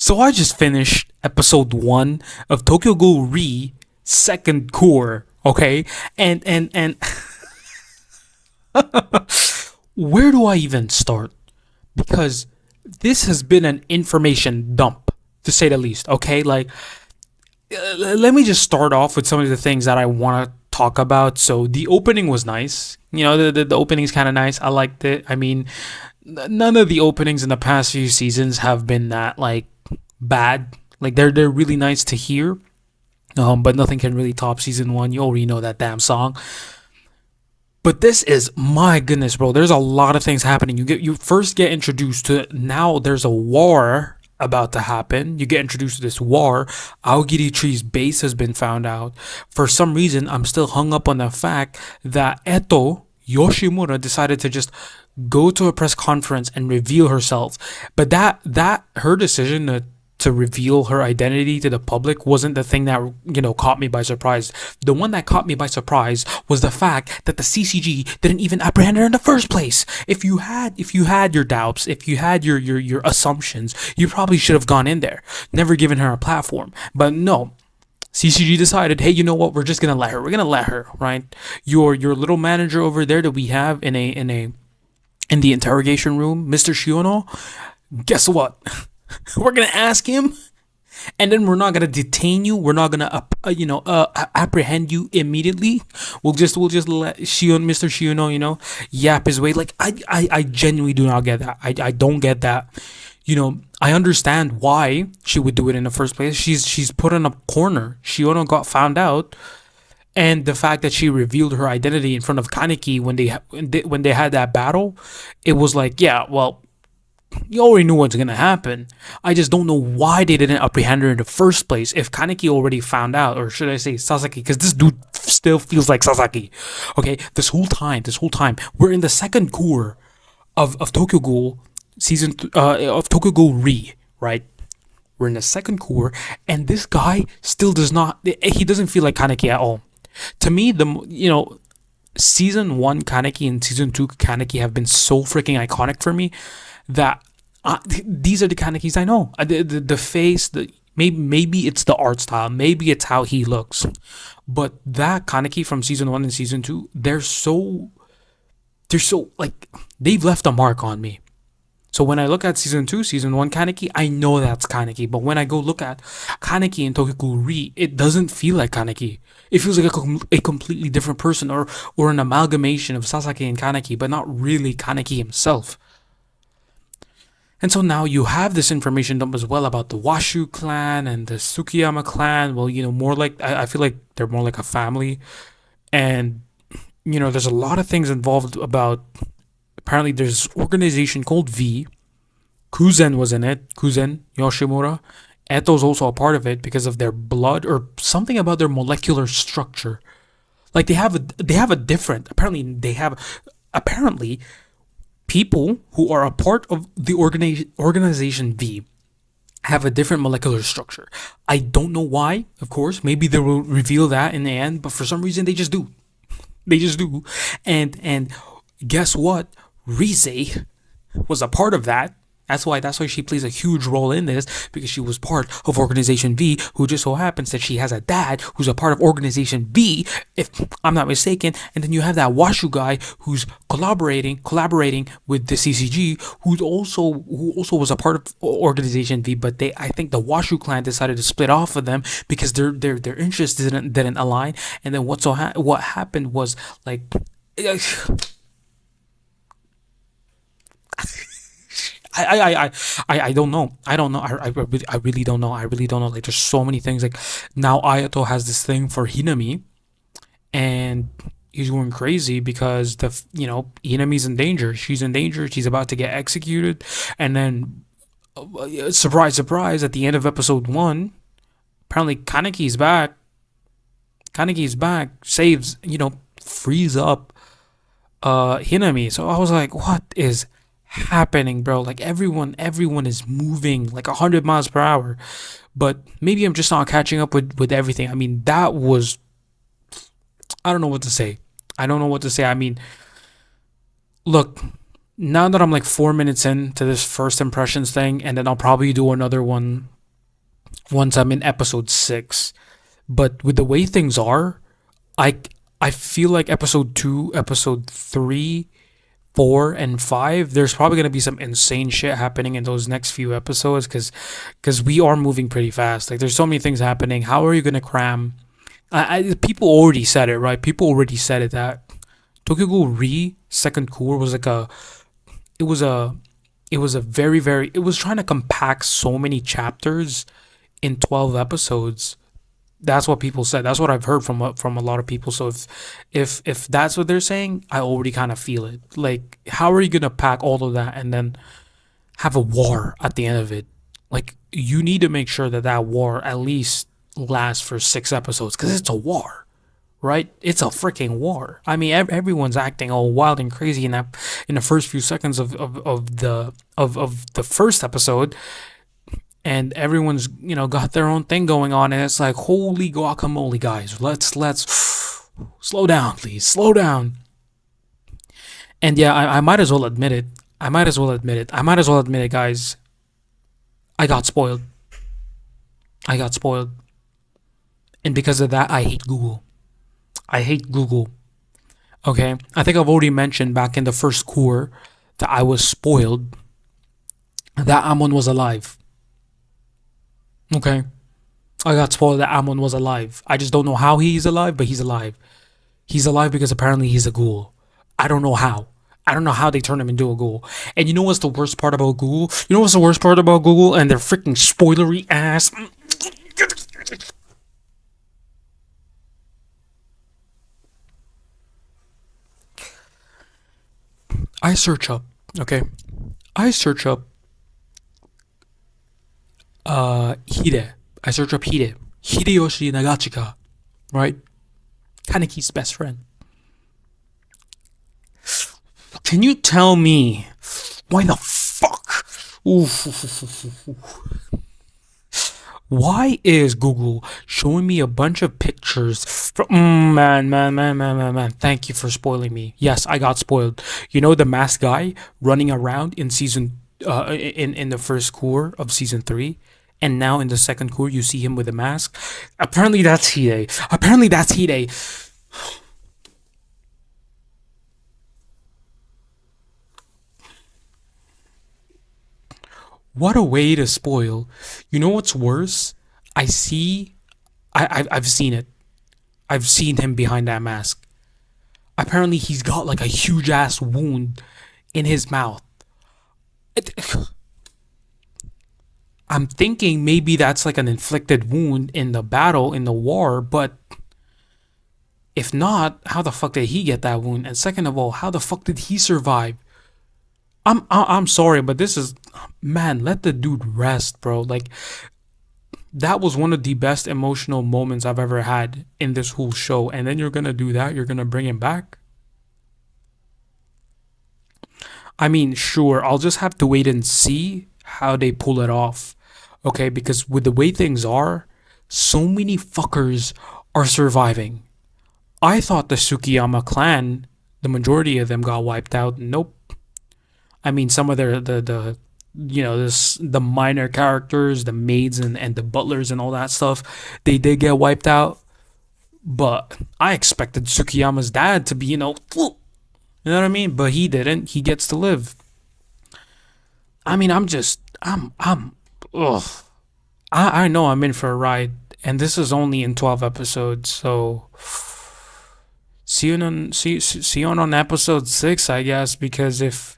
So I just finished episode 1 of Tokyo Ghoul Re second core, okay? And where do I even start? Because this has been an information dump to say the least, okay? Like let me just start off with some of the things that I want to talk about. So the opening was nice. The opening's kind of nice. I liked it. I mean, none of the openings in the past few seasons have been that like bad. Like they're really nice to hear. But nothing can really top season 1. You already know that damn song. But this is, my goodness, bro. There's a lot of things happening. You first get introduced to, now there's a war about to happen. You get introduced to this war. Aogiri Tree's base has been found out. For some reason, I'm still hung up on the fact that Eto Yoshimura decided to just go to a press conference and reveal herself. But that her decision to reveal her identity to the public wasn't the thing that caught me by surprise. The one that caught me by surprise was the fact that the CCG didn't even apprehend her in the first place. If you had your doubts, if you had your assumptions, you probably should have gone in there, never given her a platform. But no, CCG decided, hey, you know what? We're just gonna let her. We're gonna let her, right? Your little manager over there that we have in the interrogation room, Mr. Shiono. Guess what? We're gonna ask him, and then we're not gonna detain you. We're not gonna apprehend you immediately. We'll just let Mr. Shiono, yap his way. Like I genuinely do not get that. I don't get that. I understand why she would do it in the first place. She's put in a corner. Shiono got found out, and the fact that she revealed her identity in front of Kaneki when they had that battle, it was like, yeah, well, you already knew what's gonna happen. I just don't know why they didn't apprehend her in the first place. If Kaneki already found out, or should I say Sasaki, because this dude still feels like Sasaki. Okay, this whole time, we're in the second core of Tokyo Ghoul of Tokyo Ghoul Re, right? We're in the second core, and this guy still he doesn't feel like Kaneki at all. To me, season 1 Kaneki and season 2 Kaneki have been so freaking iconic for me that these are the Kanekis I know. The face, maybe it's the art style, maybe it's how he looks, but that Kaneki from season 1 and season 2, they're so like, they've left a mark on me. So when I look at season 1 Kaneki, I know that's Kaneki. But when I go look at Kaneki in Tokyo Ghoul Re, it doesn't feel like Kaneki. It feels like a completely different person, or an amalgamation of Sasaki and Kaneki, but not really Kaneki himself. And so now you have this information dump as well about the Washu clan and the Tsukiyama clan. Well, more like, I feel like they're more like a family. And, there's a lot of things involved about, apparently there's this organization called V. Kuzen was in it. Kuzen Yoshimura. Eto's also a part of it because of their blood, or something about their molecular structure. Like they have a different, apparently people who are a part of the organization V have a different molecular structure. I don't know why, of course. Maybe they will reveal that in the end, but for some reason they just do. They just do. And guess what? Rise was a part of that. That's why she plays a huge role in this, because she was part of Organization V, who just so happens that she has a dad who's a part of Organization V, if I'm not mistaken. And then you have that Washu guy who's collaborating with the CCG, who also was a part of Organization V. But I think the Washu clan decided to split off of them because their interests didn't align. And then what happened was like. I don't know. I don't know. I really don't know. I really don't know. Like, there's so many things. Like, now Ayato has this thing for Hinami, and he's going crazy because Hinami's in danger. She's in danger. She's about to get executed. And then, surprise, at the end of episode 1, apparently Kaneki's back. Saves, frees up Hinami. So I was like, what is happening, bro? Like, everyone is moving like 100 miles per hour, but maybe I'm just not catching up with everything. I mean, that was, I don't know what to say. I mean, look, now that I'm like 4 minutes into this first impressions thing, and then I'll probably do another one once I'm in episode 6. But with the way things are, I I feel like episode 2, episode 3, 4 and 5, there's probably going to be some insane shit happening in those next few episodes cuz we are moving pretty fast. Like there's so many things happening. How are you going to cram people already said it, right? People already said it that Tokyo Ghoul Re second core was like a it was a it was a very it was trying to compact so many chapters in 12 episodes. That's what people said. That's what I've heard from a lot of people. So if that's what they're saying, I already kind of feel it. Like, how are you gonna pack all of that and then have a war at the end of it? Like, you need to make sure that that war at least lasts for 6 episodes because it's a war, right? It's a freaking war. I mean, everyone's acting all wild and crazy in the first few seconds of the first episode, and everyone's got their own thing going on, and it's like, holy guacamole, guys, let's slow down, please, slow down. And yeah, I might as well admit it. Guys. I got spoiled. I got spoiled, and because of that, I hate Google. I hate Google. Okay, I think I've already mentioned back in the first core that I was spoiled that Amon was alive. Okay, I got spoiled that Amon was alive. I just don't know how he's alive, but he's alive. He's alive because apparently he's a ghoul. I don't know how. I don't know how they turned him into a ghoul. And you know what's the worst part about Google? You know what's the worst part about Google and their freaking spoilery ass? I search up, okay? I search up Hide. I search up Hide. Hideyoshi Nagachika, right? Kaneki's best friend. Can you tell me why the fuck? Why is Google showing me a bunch of pictures from man. Thank you for spoiling me. Yes, I got spoiled. You know the masked guy running around in season in the first core of season 3, and now in the second core you see him with a mask. Apparently that's Hide. Apparently that's Hide. What a way to spoil. You know what's worse? I see. I've seen it. I've seen him behind that mask. Apparently, he's got like a huge ass wound in his mouth. It- I'm thinking maybe that's like an inflicted wound in the battle, in the war, but if not, how the fuck did he get that wound? And second of all, how the fuck did he survive? I'm sorry, but this is, man, let the dude rest, bro. Like, that was one of the best emotional moments I've ever had in this whole show. And then you're gonna do that? You're gonna bring him back? I mean, sure, I'll just have to wait and see how they pull it off. Okay, because with the way things are, so many fuckers are surviving. I thought the Sukiyama clan, the majority of them got wiped out. Nope. I mean, some of their the this the minor characters, the maids and the butlers and all that stuff, they did get wiped out. But I expected Sukiyama's dad to be, you know what I mean? But he didn't. He gets to live. I mean, ugh. I know I'm in for a ride, and this is only in 12 episodes, so see you on episode 6, I guess, because if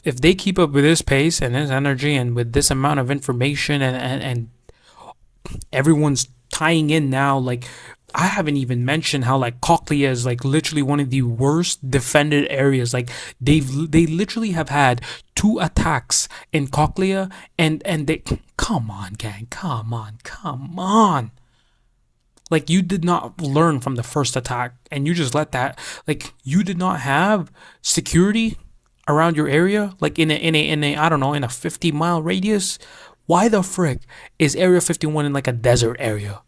they keep up with this pace and this energy and with this amount of information and everyone's tying in now, like, I haven't even mentioned how like Cochlea is like literally one of the worst defended areas. Like they literally have had 2 attacks in Cochlea, and they, come on, gang, come on. Like, you did not learn from the first attack, and you just let that, like, you did not have security around your area, like in a I don't know, in a 50-mile radius. Why the frick is Area 51 in like a desert area?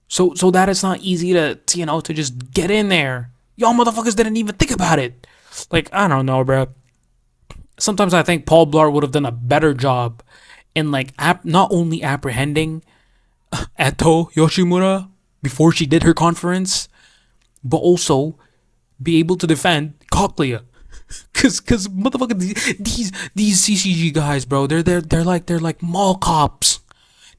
So that it's not easy to just get in there. Y'all motherfuckers didn't even think about it. Like, I don't know, bro. Sometimes I think Paul Blart would have done a better job in like not only apprehending Eto Yoshimura before she did her conference, but also be able to defend Cochlea. Cause motherfucker, these CCG guys, bro, they're like mall cops.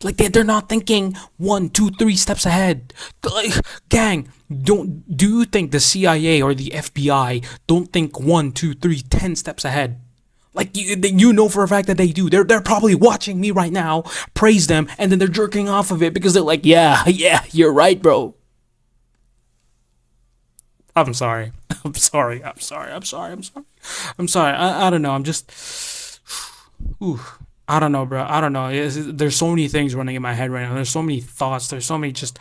Like they're not thinking one, two, three steps ahead. Like, gang, don't do you think the CIA or the FBI don't think one, two, three, 10 steps ahead? Like you know for a fact that they do. They're probably watching me right now, praise them, and then they're jerking off of it because they're like, yeah, yeah, you're right, bro. I'm sorry. I'm sorry. I'm sorry. I'm sorry. I'm sorry. I'm sorry. I don't know. I'm just. Ooh. I don't know, bro. I don't know. There's so many things running in my head right now. There's so many thoughts. There's so many just.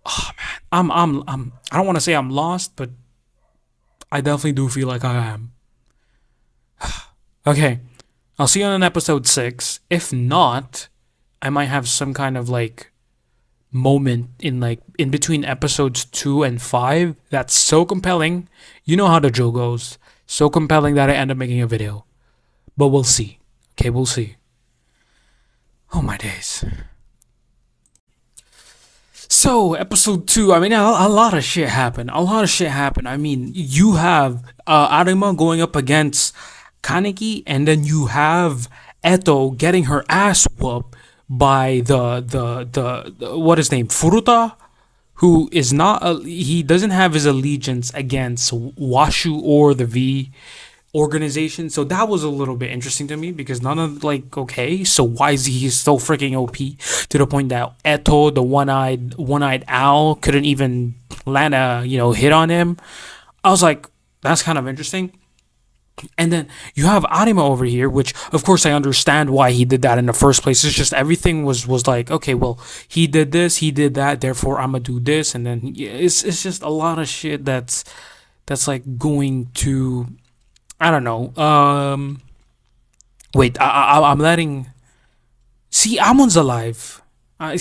Oh man. I don't want to say I'm lost, but I definitely do feel like I am. Okay. I'll see you on episode 6. If not, I might have some kind of like moment in like in between episodes 2 and 5 that's so compelling. You know how the Joe goes. So compelling that I end up making a video. But we'll see. Okay, we'll see. Oh my days. So episode 2, I mean a lot of shit happened. A lot of shit happened. I mean, you have Arima going up against Kaneki, and then you have Eto getting her ass whooped by the what is his name, Furuta, who is not he doesn't have his allegiance against Washu or the V organization. So that was a little bit interesting to me because none of like okay, so why is he so freaking OP to the point that Eto, the one eyed owl, couldn't even land a hit on him? I was like, that's kind of interesting. And then you have Arima over here, which of course I understand why he did that in the first place. It's just everything was like, okay, well, he did this, he did that, therefore I'm gonna do this, and then it's just a lot of shit that's like going to, I don't know. Wait, I'm letting. See, Amon's alive. I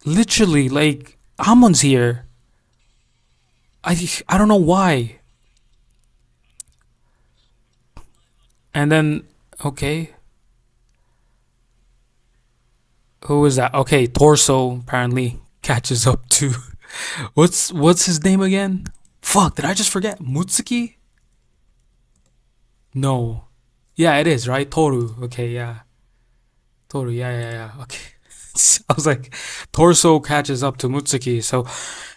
literally like Amon's here. I don't know why. And then okay, who is that? Okay, Torso apparently catches up to what's his name again? Fuck, did I just forget? Mutsuki? No. Yeah, it is, right? Toru. Okay, yeah. Toru, yeah. Okay. I was like, Torso catches up to Mutsuki. So,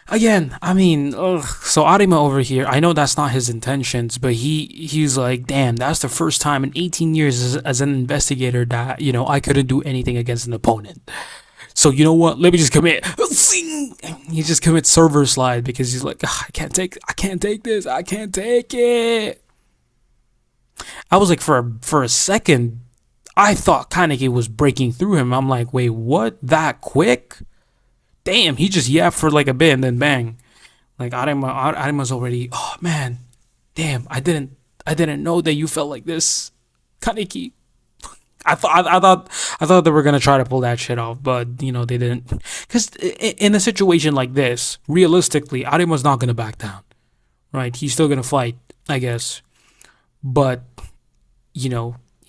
again, I mean, ugh. So Arima over here, I know that's not his intentions, but he's like, damn, that's the first time in 18 years as an investigator that, I couldn't do anything against an opponent. So you know what? Let me just commit. He just commits server slide because he's like, I can't take this. I can't take it. I was like, for a second, I thought Kaneki was breaking through him. I'm like, wait, what? That quick? Damn, he just yapped for like a bit and then bang. Like Arima's already. Oh man, damn! I didn't know that you felt like this, Kaneki. I thought they were gonna try to pull that shit off, but they didn't. Because in a situation like this, realistically, Arima's not gonna back down, right? He's still gonna fight, I guess. But he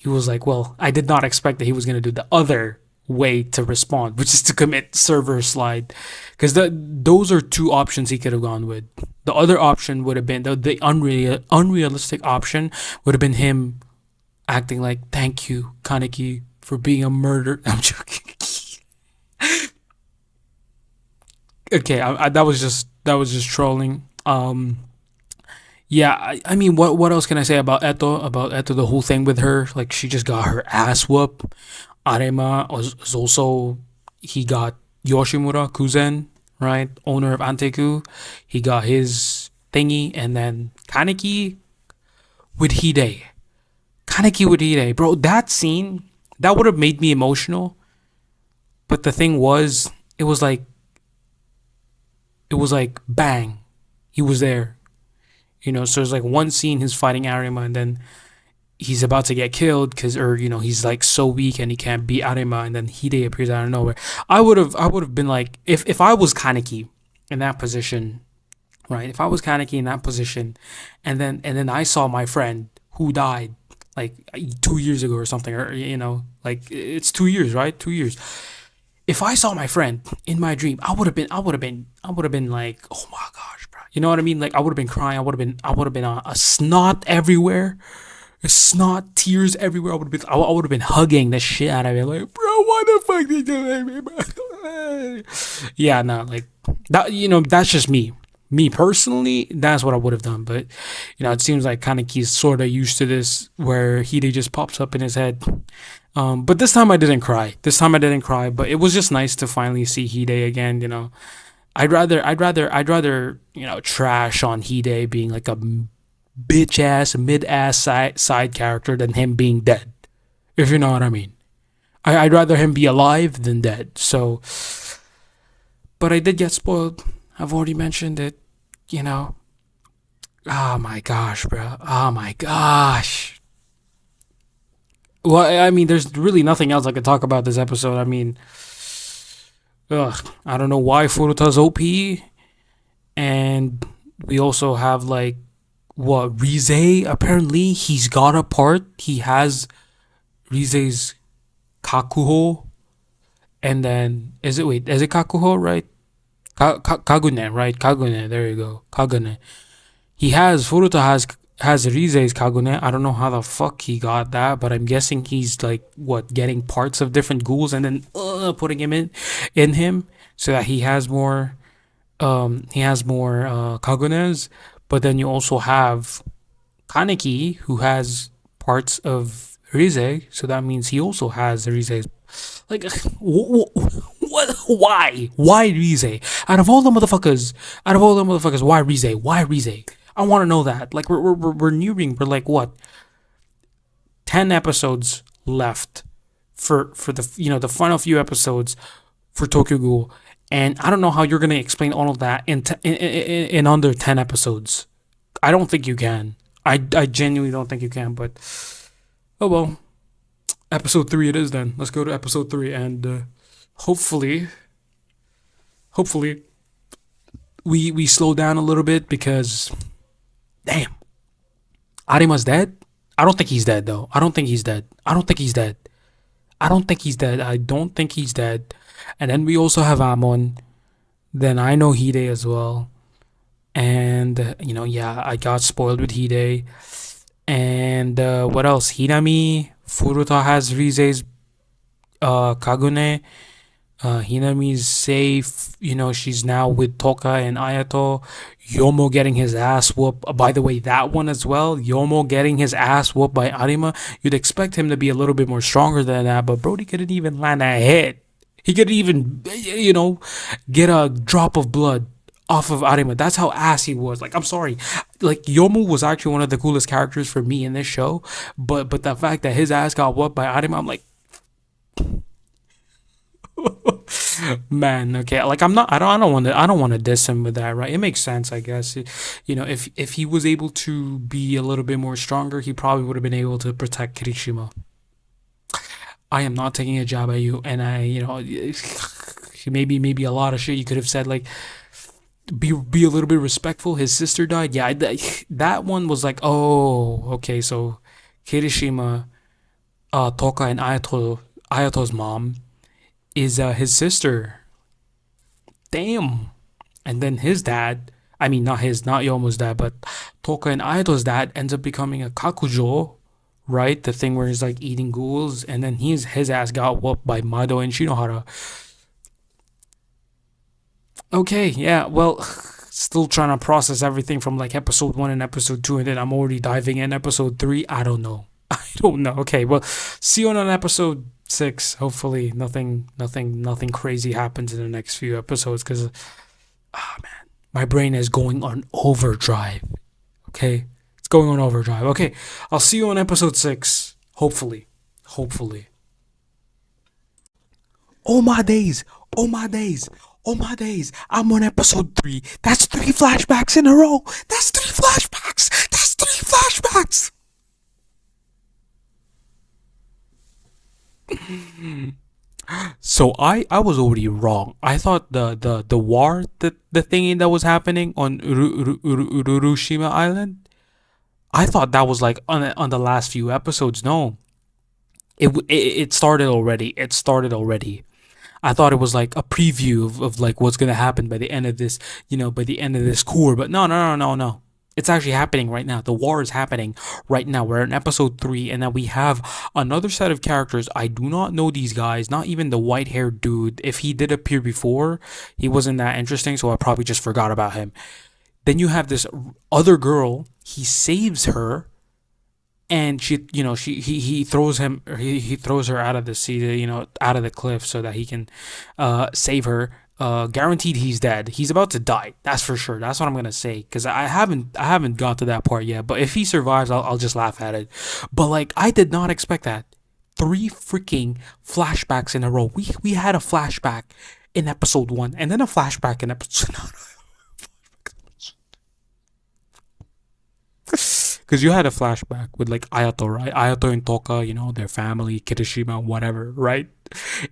was like, well, I did not expect that he was gonna do the other way to respond, which is to commit server slide, because those are two options he could have gone with. The other option would have been the unrealistic option would have been him acting like, thank you, Kaneki, for being a murderer. I'm joking. Okay, that was just trolling. Yeah, I mean, what else can I say about Eto? About Eto, the whole thing with her, like she just got her ass whooped. Arema was also, he got Yoshimura Kuzen, right, owner of Anteku. He got his thingy, and then Kaneki with Hide. Kaneki with Hide, bro. That scene that would have made me emotional. But the thing was, it was like bang, he was there. So there's like one scene he's fighting Arima, and then he's about to get killed he's like so weak and he can't beat Arima, and then Hide appears out of nowhere. I would have been like, if I was Kaneki in that position, right? If I was Kaneki in that position, and then I saw my friend who died, like 2 years ago or something, or like it's 2 years, right? 2 years. If I saw my friend in my dream, I would have been like, oh my gosh, bro. You know what I mean? Like I would have been crying. I would have been a snot everywhere, a snot, tears everywhere. I would have been hugging the shit out of it, like, bro, what the fuck did you do to me, bro? Yeah, no, like that. That's just me. Me personally, that's what I would have done. But it seems like Kaneki's sort of used to this, where Hide just pops up in his head. But this time I didn't cry. This time I didn't cry. But it was just nice to finally see Hide again. I'd rather trash on Hide being like a bitch ass, mid ass side character than him being dead. If you know what I mean. I'd rather him be alive than dead. So, but I did get spoiled. I've already mentioned it. You know. Oh my gosh, bro. Oh my gosh. Well, I mean, there's really nothing else I could talk about this episode. I mean, I don't know why Furuta's OP, and we also have like what Rize. Apparently, he's got a part. He has Rize's Kakuho, and then is it Kakuho, right? Kagune, right? Kagune. There you go. Kagune. Furuta has Rize's Kagune. I don't know how the fuck he got that, but I'm guessing he's like what, getting parts of different ghouls and then putting him in him, so that he has more Kagunes. But then you also have Kaneki, who has parts of Rize, so that means he also has Rize's. Like, what? Why Rize? Out of all the motherfuckers, why Rize? Why Rize? I want to know that. Like, we're nearing. We're like what, 10 episodes left for the final few episodes for Tokyo Ghoul, and I don't know how you're gonna explain all of that in under 10 episodes. I don't think you can. I genuinely don't think you can. But oh well, episode three it is then. Let's go to episode three, and hopefully, hopefully we slow down a little bit, because damn, Arima's dead. I don't think he's dead though. I don't think he's dead. I don't think he's dead. I don't think he's dead. I don't think he's dead. And then we also have Amon. Then I know Hide as well. And yeah, I got spoiled with Hide. And what else? Hinami. Furuta has Rize's Kagune. Hinami's safe. She's now with Toka and Ayato. Yomo getting his ass whooped. By the way, that one as well. Yomo getting his ass whooped by Arima. You'd expect him to be a little bit more stronger than that, but Brody couldn't even land a hit. He couldn't even, get a drop of blood off of Arima. That's how ass he was. Like, I'm sorry. Like, Yomo was actually one of the coolest characters for me in this show, but the fact that his ass got whooped by Arima, I'm like, man, okay, like I don't want to diss him with that, right? It makes sense, I guess. If he was able to be a little bit more stronger, he probably would have been able to protect Kirishima. I am not taking a jab at you, and maybe a lot of shit you could have said, like, be a little bit respectful. His sister died. Yeah, that one was like, oh, okay, so Kirishima, Toka, and Ayato's mom is his sister. Damn. And then his dad, I mean, not Yomo's dad, but Toka and Ayato's dad ends up becoming a Kakujo, right? The thing where he's like eating ghouls, and then his ass got whooped by Mado and Shinohara. Okay, yeah, well, still trying to process everything from like episode one and episode two, and then I'm already diving in episode three. I don't know. I don't know. Okay, well, see you on episode six. Hopefully, nothing crazy happens in the next few episodes, because, man, my brain is going on overdrive. Okay, it's going on overdrive. Okay, I'll see you on episode six. Hopefully. Oh my days! Oh my days! Oh my days! I'm on episode three. That's three flashbacks in a row. That's three flashbacks. That's three flashbacks. So I was already wrong. I thought the war, the thingy that was happening on Urushima Island, I thought that was like on the last few episodes. No, it started already. It started already. I thought it was like a preview of like what's gonna happen by the end of this, by the end of this core. But no, no, no, no, no. It's actually happening right now. The war is happening right now. We're in episode 3, and then we have another set of characters. I do not know these guys, not even the white haired dude. If he did appear before, he wasn't that interesting, so I probably just forgot about him. Then you have this other girl. He saves her, and he throws he throws her out of the sea, out of the cliff, so that he can save her. Guaranteed he's dead. He's about to die. That's for sure. That's what I'm gonna say, because I haven't got to that part yet. But if he survives, I'll just laugh at it. But like, I did not expect that. 3 freaking flashbacks in a row. We had a flashback in episode 1, and then a flashback in episode. Because you had a flashback with like Ayato, right? Ayato and Toka, their family, Kirishima, whatever, right?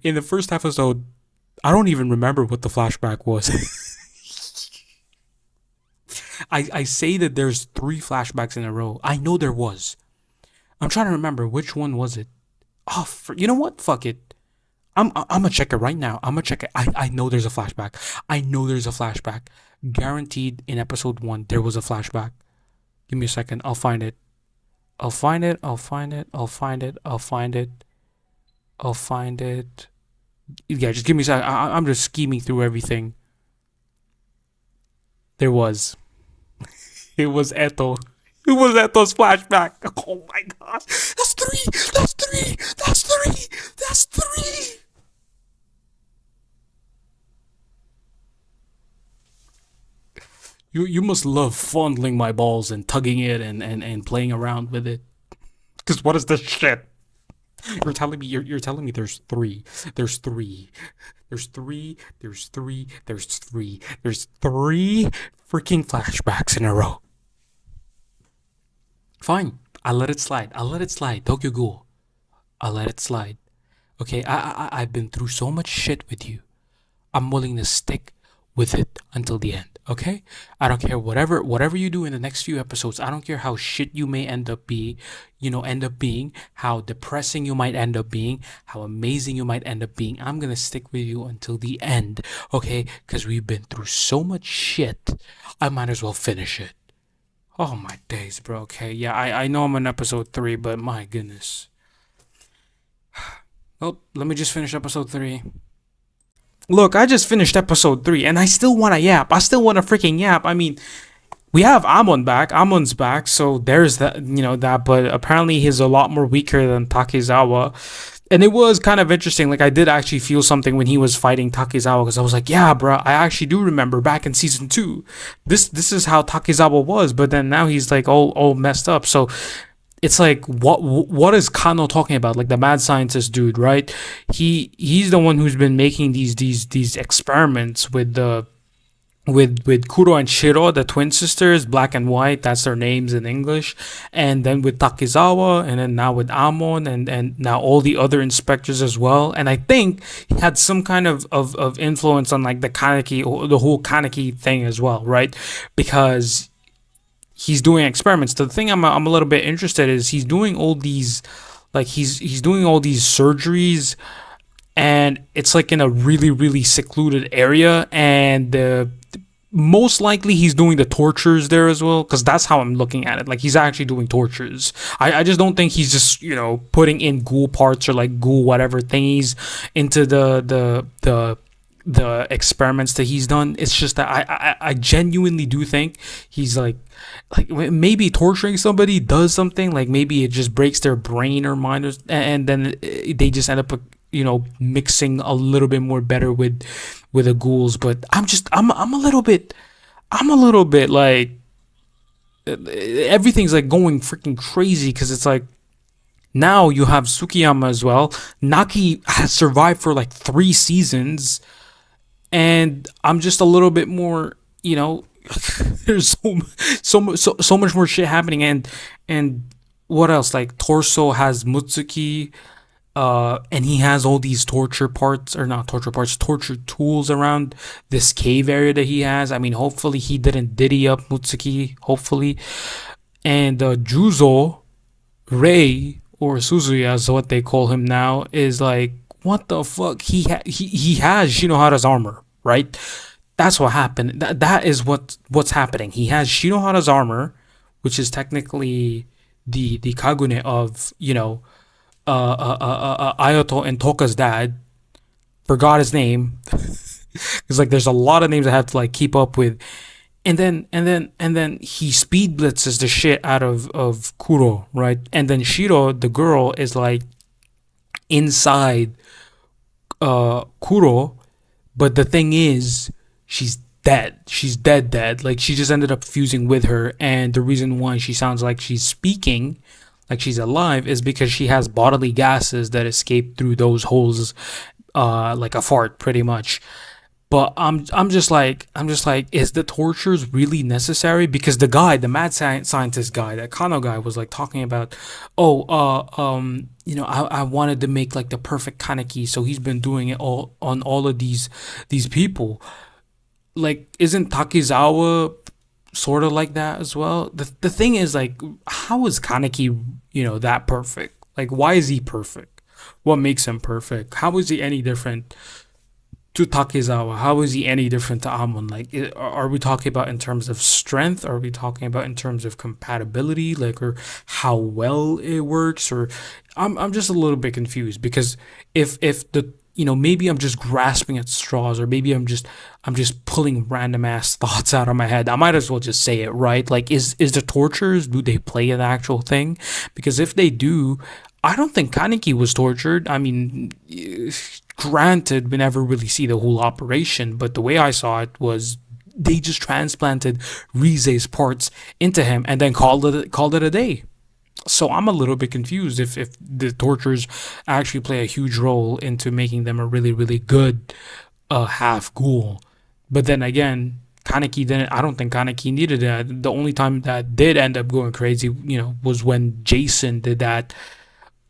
In the first episode, I don't even remember what the flashback was. I say that there's 3 flashbacks in a row. I know there was. I'm trying to remember which one was it. Oh, you know what? Fuck it. I'm gonna check it right now. I'm gonna check it. I know there's a flashback. I know there's a flashback. Guaranteed in episode 1 there was a flashback. Give me a second. I'll find it. I'll find it. I'll find it. I'll find it. I'll find it. I'll find it. Yeah, just give me a second. I'm just scheming through everything. There was. It was Eto. It was Eto's flashback. Oh my gosh. That's 3. That's 3. That's 3. That's 3. You must love fondling my balls and tugging it and playing around with it. Because what is this shit? You're telling me there's 3. There's 3. There's 3. There's 3. There's 3. There's 3 freaking flashbacks in a row. Fine. I'll let it slide. I'll let it slide. Tokyo Ghoul. I'll let it slide. Okay, I've been through so much shit with you. I'm willing to stick with it until the end. Okay? I don't care whatever you do in the next few episodes. I don't care how shit you may end up being, how depressing you might end up being, how amazing you might end up being. I'm gonna stick with you until the end. Okay? Because we've been through so much shit. I might as well finish it. Oh my days, bro. Okay, yeah, I know I'm on episode 3, but my goodness. Well, let me just finish episode 3. Look, I just finished episode 3, and I still want to yap. I still want to freaking yap. I mean, we have Amon back. Amon's back, so there's that. But apparently, he's a lot more weaker than Takezawa. And it was kind of interesting. Like, I did actually feel something when he was fighting Takezawa, because I was like, yeah, bro, I actually do remember back in season 2. This is how Takezawa was, but then now he's like all messed up. So it's like, what is Kano talking about? Like, the mad scientist dude, right? He's the one who's been making these experiments with the with Kuro and Shiro, the twin sisters, black and white, that's their names in English, and then with Takizawa, and then now with Amon, and now all the other inspectors as well. And I think he had some kind of influence on like the Kaneki, or the whole Kaneki thing as well, right? Because he's doing experiments. The thing I'm a little bit interested is he's doing all these, like he's doing all these surgeries, and it's like in a really really secluded area, and most likely he's doing the tortures there as well, because that's how I'm looking at it. Like, he's actually doing tortures. I just don't think he's just putting in ghoul parts or like ghoul whatever thingies into the experiments that he's done. It's just that I genuinely do think he's like maybe torturing somebody does something, like maybe it just breaks their brain or mind, and then they just end up mixing a little bit more better with the ghouls. But I'm a little bit like, everything's like going freaking crazy, because it's like, now you have Tsukiyama as well. Naki has survived for like 3 seasons, and I'm just a little bit more, there's so much more shit happening. And what else? Like, Torso has Mutsuki, and he has all these torture tools around this cave area that he has. I mean, hopefully he didn't diddy up Mutsuki, hopefully. And Juzo Rei, or Suzuya is what they call him now, is like, what the fuck? He has Shinohara's armor, right? That's what happened. That is what's happening. He has Shinohara's armor, which is technically the Kagune of Ayato and Toka's dad. Forgot his name. It's like there's a lot of names I have to like keep up with. And then he speed blitzes the shit out of Kuro, right? And then Shiro, the girl, is like inside Kuro, but the thing is, she's dead. She's dead. Like she just ended up fusing with her, and the reason why she sounds like she's speaking, like she's alive, is because she has bodily gases that escape through those holes, like a fart, pretty much. But I'm just like, is the tortures really necessary? Because the guy, the mad scientist guy, that Kano guy, was like talking about, oh, I wanted to make like the perfect kaneki, so he's been doing it all on all of these people. Like, isn't Takizawa sort of like that as well? The thing is, like, how is Kaneki, that perfect? Like, why is he perfect? What makes him perfect? How is he any different to Takezawa? How is he any different to Amon? Like, are we talking about in terms of strength? Are we talking about in terms of compatibility? Like, or how well it works? Or I'm just a little bit confused because if the maybe I'm just grasping at straws, or maybe I'm just pulling random ass thoughts out of my head. I might as well just say it, right? Like, is the tortures, do they play an actual thing? Because if they do, I don't think Kaneki was tortured. I mean, granted, we never really see the whole operation, but the way I saw it was they just transplanted Rize's parts into him and then called it a day. So I'm a little bit confused if the tortures actually play a huge role into making them a really really good half ghoul. But then again, Kaneki didn't. I don't think Kaneki needed that. The only time that did end up going crazy, was when Jason did that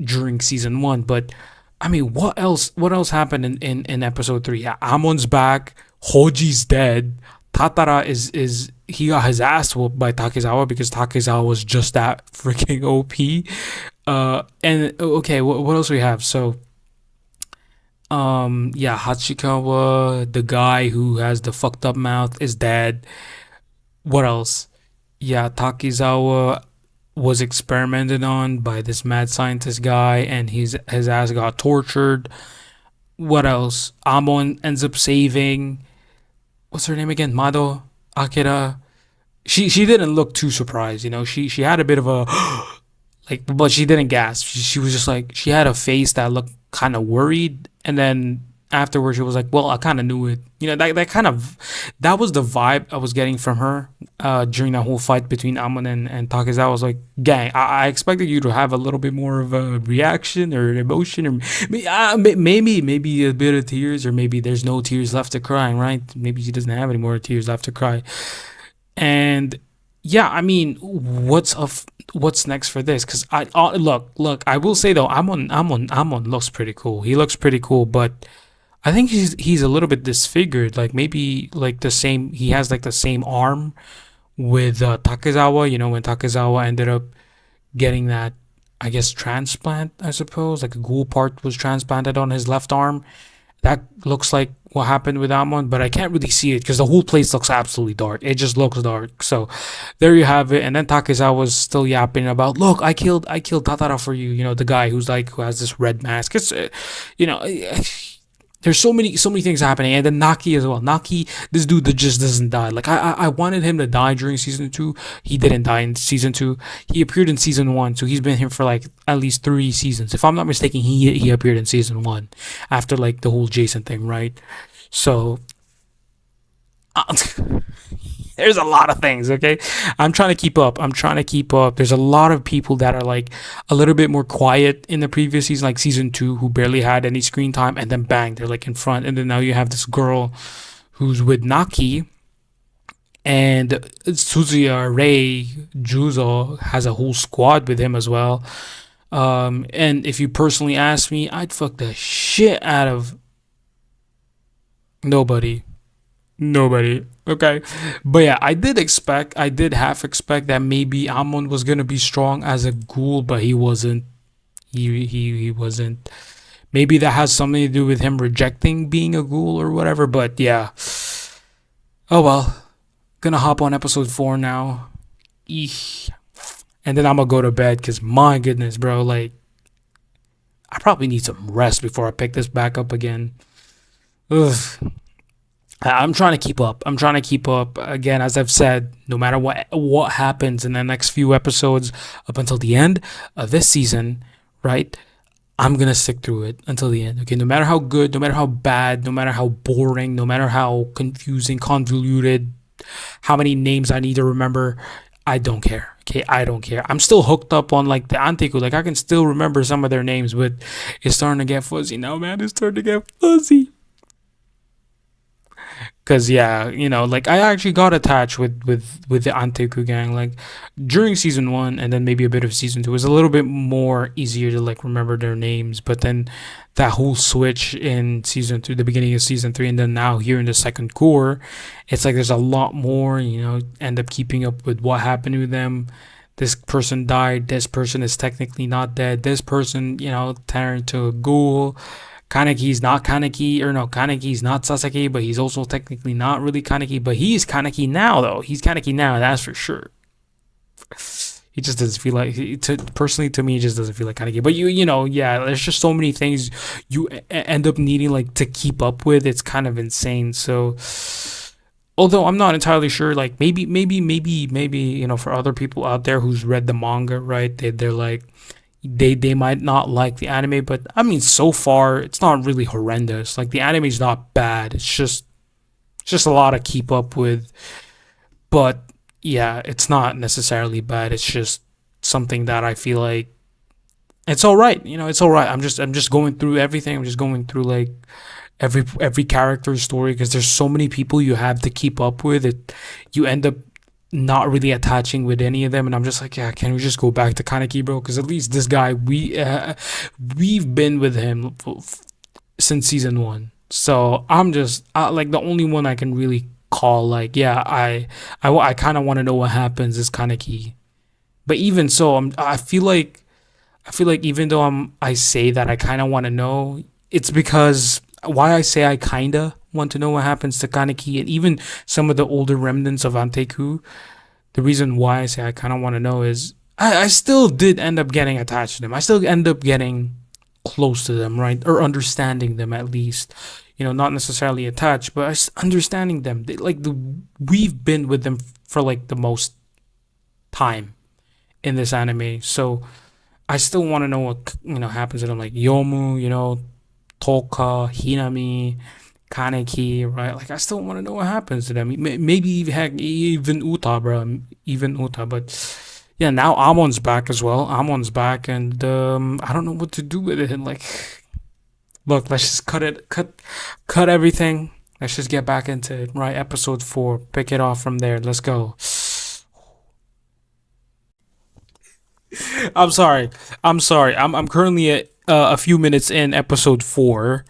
during season one. But I mean, what else? What else happened in episode three? Yeah, Amon's back. Hoji's dead. Tatara is he got his ass whooped by Takezawa because Takezawa was just that freaking OP. And okay, what else we have? So yeah, Hachikawa, the guy who has the fucked up mouth, is dead. What else? Yeah, Takizawa was experimented on by this mad scientist guy, and his ass got tortured. What else? Amon ends up saving, what's her name again? Mado Akira. She didn't look too surprised, She had a bit of a like, but she didn't gasp. She was just like, she had a face that looked kind of worried, and then afterwards she was like, "Well, I kind of knew it." That was the vibe I was getting from her during that whole fight between Amon and Takezawa. I was like, "Gang, I expected you to have a little bit more of a reaction or emotion, or maybe a bit of tears, or maybe there's no tears left to cry, right? Maybe she doesn't have any more tears left to cry." And yeah, I mean, what's next for this? Because look, I will say though, Amon looks pretty cool. He looks pretty cool, but I think he's a little bit disfigured. Like, maybe like the same. He has like the same arm with Takezawa. When Takezawa ended up getting that, I guess, transplant. I suppose like a ghoul part was transplanted on his left arm. That looks like what happened with Amon, but I can't really see it because the whole place looks absolutely dark. It just looks dark. So there you have it. And then Takezawa was still yapping about, look, I killed Tatara for you. The guy who has this red mask. It's, you know, there's so many things happening, and then Naki as well. Naki, this dude that just doesn't die. Like, I wanted him to die during season two. He didn't die in season two. He appeared in season one, so he's been here for like at least 3 seasons. If I'm not mistaken, he appeared in season one after like the whole Jason thing, right? So there's a lot of things. Okay, I'm trying to keep up. There's a lot of people that are like a little bit more quiet in the previous season, like season two, who barely had any screen time, and then bang, they're like in front. And then now you have this girl who's with Naki, and Suzuya Rei Juzo has a whole squad with him as well. And if you personally ask me, I'd fuck the shit out of nobody. Nobody. Okay. But yeah, I did half expect that maybe Amon was gonna be strong as a ghoul, but he wasn't. He wasn't. Maybe that has something to do with him rejecting being a ghoul or whatever, but yeah. Oh well. Gonna hop on episode 4 now. Eesh. And then I'm gonna go to bed because my goodness, bro, like, I probably need some rest before I pick this back up again. Ugh. I'm trying to keep up. I'm trying to keep up. Again, as I've said, no matter what happens in the next few episodes up until the end of this season, right? I'm gonna stick through it until the end. Okay, no matter how good, no matter how bad, no matter how boring, no matter how confusing, convoluted, how many names I need to remember, I don't care. Okay, I don't care. I'm still hooked up on like the Antiku. Like I can still remember some of their names, but it's starting to get fuzzy now, man. It's starting to get fuzzy. Cause yeah, like I actually got attached with the Anteku gang like during season 1, and then maybe a bit of season 2. It was a little bit more easier to like remember their names, but then that whole switch in season 2, the beginning of season 3, and then now here in the second core, it's like there's a lot more. End up keeping up with what happened to them. This person died. This person is technically not dead. This person, turned into a ghoul. Kaneki's not Kaneki, or no, Kaneki's not Sasaki, but he's also technically not really Kaneki, but he's Kaneki now, though. He's Kaneki now, that's for sure. He just doesn't feel like, personally to me, he just doesn't feel like Kaneki. But yeah, there's just so many things you end up needing like to keep up with. It's kind of insane. So, although I'm not entirely sure, like maybe, for other people out there who's read the manga, right? They're like, they might not like the anime, but I mean, so far it's not really horrendous. Like the anime's not bad. It's just a lot to keep up with. But yeah, it's not necessarily bad. It's just something that I feel like it's all right. It's all right. I'm just going through everything. I'm just going through like every character's story because there's so many people you have to keep up with. You end up not really attaching with any of them, and I'm just like, yeah, can we just go back to Kaneki, bro? Because at least this guy, we've been with him since season 1, so I'm just like the only one I can really call like, yeah, I kind of want to know what happens is Kaneki. But even so, I feel like even though I say that I kind of want to know, it's because why I say I kinda want to know what happens to Kaneki and even some of the older remnants of Anteku. The reason why I say I kind of want to know is I still did end up getting attached to them. I still end up getting close to them, right? Or understanding them at least. Not necessarily attached, but understanding them. We've been with them for like the most time in this anime. So I still want to know what happens to them, like Yomu, Toka, Hinami, Kaneki, right? Like I still want to know what happens to them. Maybe heck, even Uta, bro, even Uta. But yeah, now Amon's back as well. Amon's back, and I don't know what to do with it. Like, look, let's just cut everything. Let's just get back into it, right? Episode 4, pick it off from there. Let's go. I'm sorry. I'm sorry. I'm currently at a few minutes in episode 4.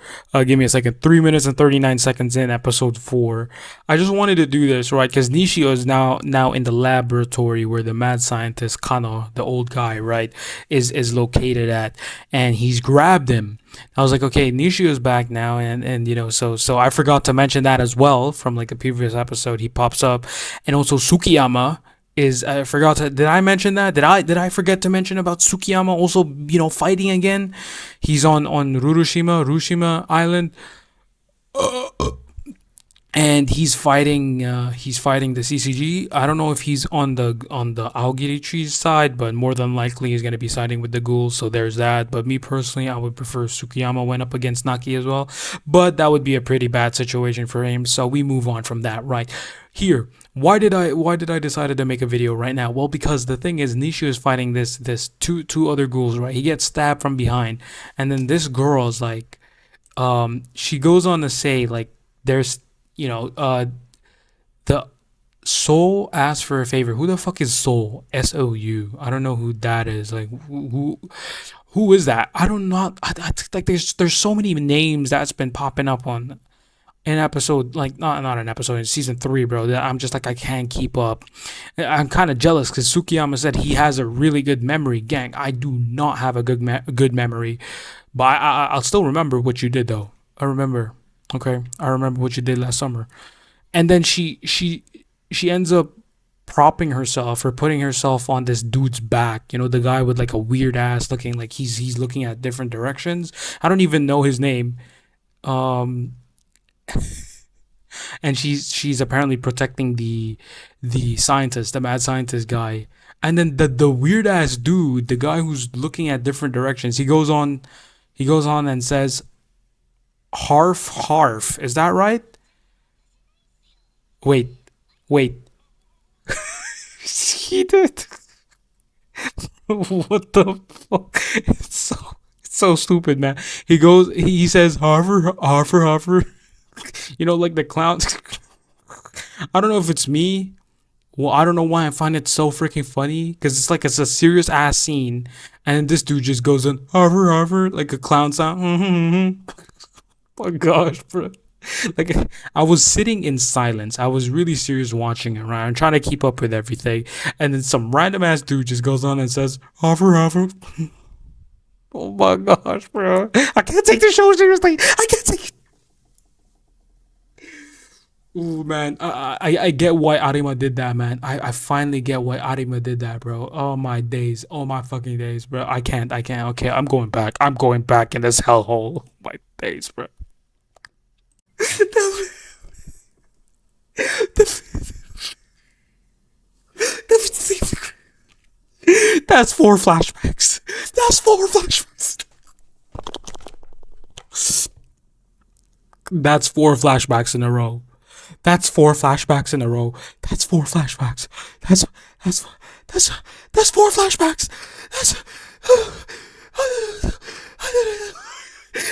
Give me a second. 3 minutes and 39 seconds in episode 4. I just wanted to do this right because Nishio is now in the laboratory where the mad scientist Kano, the old guy, right, is located at, and he's grabbed him. I was like, okay, Nishio's back now, and so I forgot to mention that as well from like the previous episode. He pops up, and also Sukiyama is, I forgot to, did I mention that? Did I forget to mention about Sukiyama also, fighting again? He's on Rushima Island, and he's fighting the CCG. I don't know if he's on the Aogiri tree's side, but more than likely he's gonna be siding with the ghouls. So there's that. But me personally, I would prefer Sukiyama went up against Naki as well. But that would be a pretty bad situation for him. So we move on from that. Right here, why did I decide to make a video right now? Well, because the thing is, Nishu is fighting this two other ghouls. Right, he gets stabbed from behind, and then this girl is like, she goes on to say like, there's the Soul asked for a favor. Who the fuck is Soul? SOU. I don't know who that is. Like who is that? I don't know. Like there's so many names that's been popping up in episode, like, not an episode, in season 3, bro, that I'm just like, I can't keep up. I'm kind of jealous because Sukiyama said he has a really good memory. Gang, I do not have a good memory, but I'll still remember what you did though. I remember. Okay, I remember what you did last summer. And then she ends up propping herself or putting herself on this dude's back. You know, the guy with like a weird ass looking, like he's looking at different directions. I don't even know his name. Um, and she's apparently protecting the scientist, the mad scientist guy. And then the weird ass dude, the guy who's looking at different directions, he goes on and says, "Harf, harf." Is that right? Wait, wait. He did. What the fuck? It's so stupid, man. He says Harvard, Harvard, Harvard. You know, like the clowns. I don't know if it's me. Well, I don't know why I find it so freaking funny because it's a serious ass scene, and this dude just goes in Harvard, Harvard, like a clown sound. Oh my gosh, bro. Like, I was sitting in silence. I was really serious watching it, right? I'm trying to keep up with everything, and then some random ass dude just goes on and says Harvard, Harvard. Oh my gosh, bro! I can't take the show seriously. I can't take. Ooh, man, I get why Arima did that, man. I finally get why Arima did that, bro. Oh my days, oh my fucking days, bro. I can't. Okay, I'm going back. I'm going back in this hellhole. My days, bro. That's four flashbacks. That's four flashbacks. That's four flashbacks in a row. That's four flashbacks in a row. That's four flashbacks. That's that's that's that's four flashbacks. That's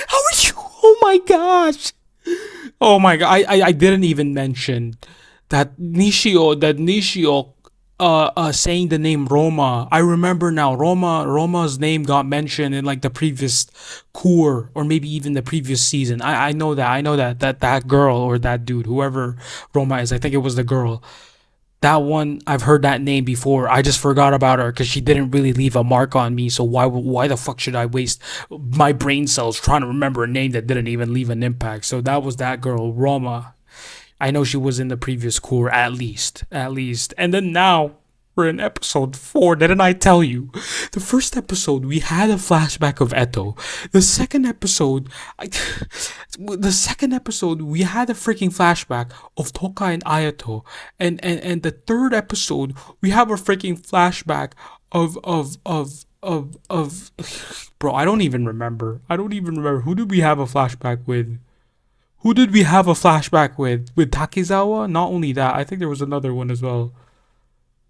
how are you? Oh my gosh. Oh my god. I didn't even mention that Nishio saying the name Roma. I remember now. Roma's name got mentioned in like the previous core or maybe even the previous season. I know that. I know that girl or that dude, whoever Roma is, I think it was the girl. That one, I've heard that name before. I just forgot about her because she didn't really leave a mark on me. So why the fuck should I waste my brain cells trying to remember a name that didn't even leave an impact? So that was that girl, Roma. I know she was in the previous core at least. And then now we're in episode 4. Didn't I tell you? The first episode we had a flashback of Eto. The second episode, I, the second episode we had a freaking flashback of Toka and Ayato, and the third episode we have a freaking flashback of bro. I don't even remember. I don't even remember who did we have a flashback with. Who did we have a flashback with? With Takizawa? Not only that, I think there was another one as well.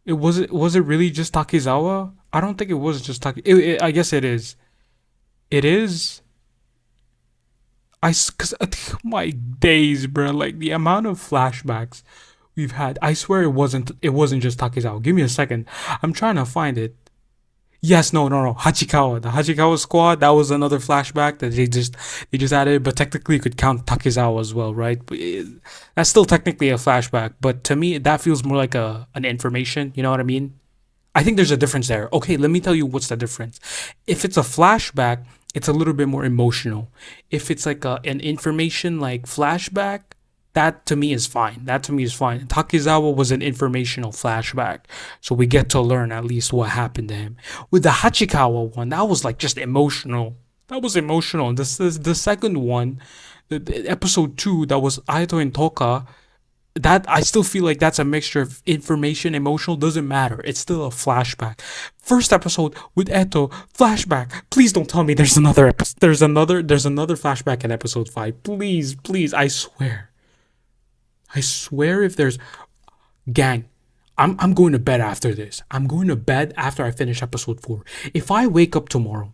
Was it really just Takizawa? I don't think it was just Taki. I guess it is. It is. Cause my days, bro. Like the amount of flashbacks we've had. I swear it wasn't just Takizawa. Give me a second. I'm trying to find it. Yes, no, no, no. Hachikawa, the Hachikawa squad. That was another flashback that they just added, but technically you could count Takizawa as well, right? That's still technically a flashback, but to me that feels more like a an information. You know what I mean? I think there's a difference there. Okay, let me tell you what's the difference. If it's a flashback, it's a little bit more emotional. If it's like an information like flashback, that to me is fine. That to me is fine. Takizawa was an informational flashback, so we get to learn at least what happened to him. With the Hachikawa one, that was like just emotional. That was emotional. This is the second one, the episode 2, that was Aito and Toka. That I still feel like that's a mixture of information, emotional, doesn't matter. It's still a flashback. First episode with Eto, flashback. Please don't tell me there's another episode. There's another flashback in episode 5. Please, please, I swear. I swear if there's gang, I'm going to bed after this. I'm going to bed after I finish episode 4. If I wake up tomorrow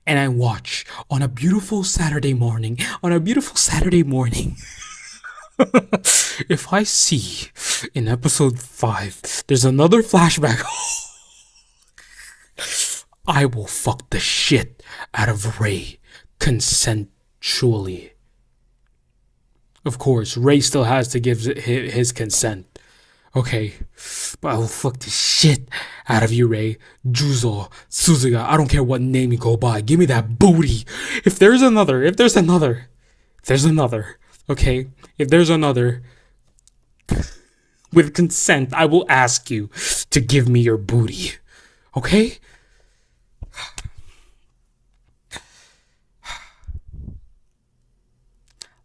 and I watch on a beautiful Saturday morning, if I see in episode 5 there's another flashback, I will fuck the shit out of Ray consensually. Of course, Ray still has to give his consent. Okay, but I will fuck the shit out of you, Ray. Juzo, Suzuga, I don't care what name you go by. Give me that booty. If there's another, okay? If there's another, with consent, I will ask you to give me your booty. Okay?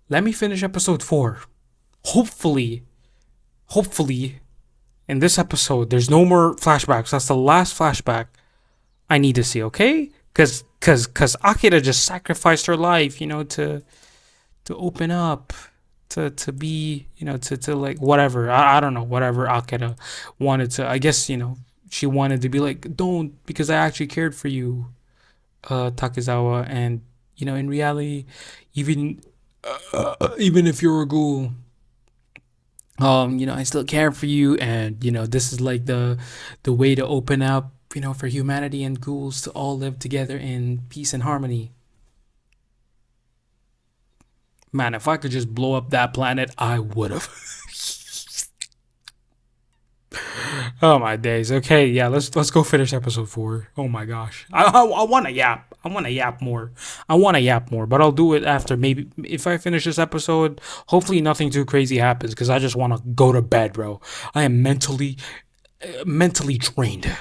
Let me finish episode 4. Hopefully, in this episode, there's no more flashbacks. That's the last flashback I need to see, okay? Cause Akira just sacrificed her life, to open up, to be, to like whatever. I don't know, whatever Akira wanted to. I guess, she wanted to be like, don't, because I actually cared for you, Takezawa, and in reality, even if you're a ghoul, I still care for you, and this is like the way to open up, for humanity and ghouls to all live together in peace and harmony. Man, if I could just blow up that planet, I would have. Oh my days. Okay, yeah, let's go finish episode 4. Oh my gosh. I want to yap. I want to yap more, but I'll do it after. Maybe if I finish this episode, hopefully nothing too crazy happens, cuz I just want to go to bed, bro. I am mentally drained.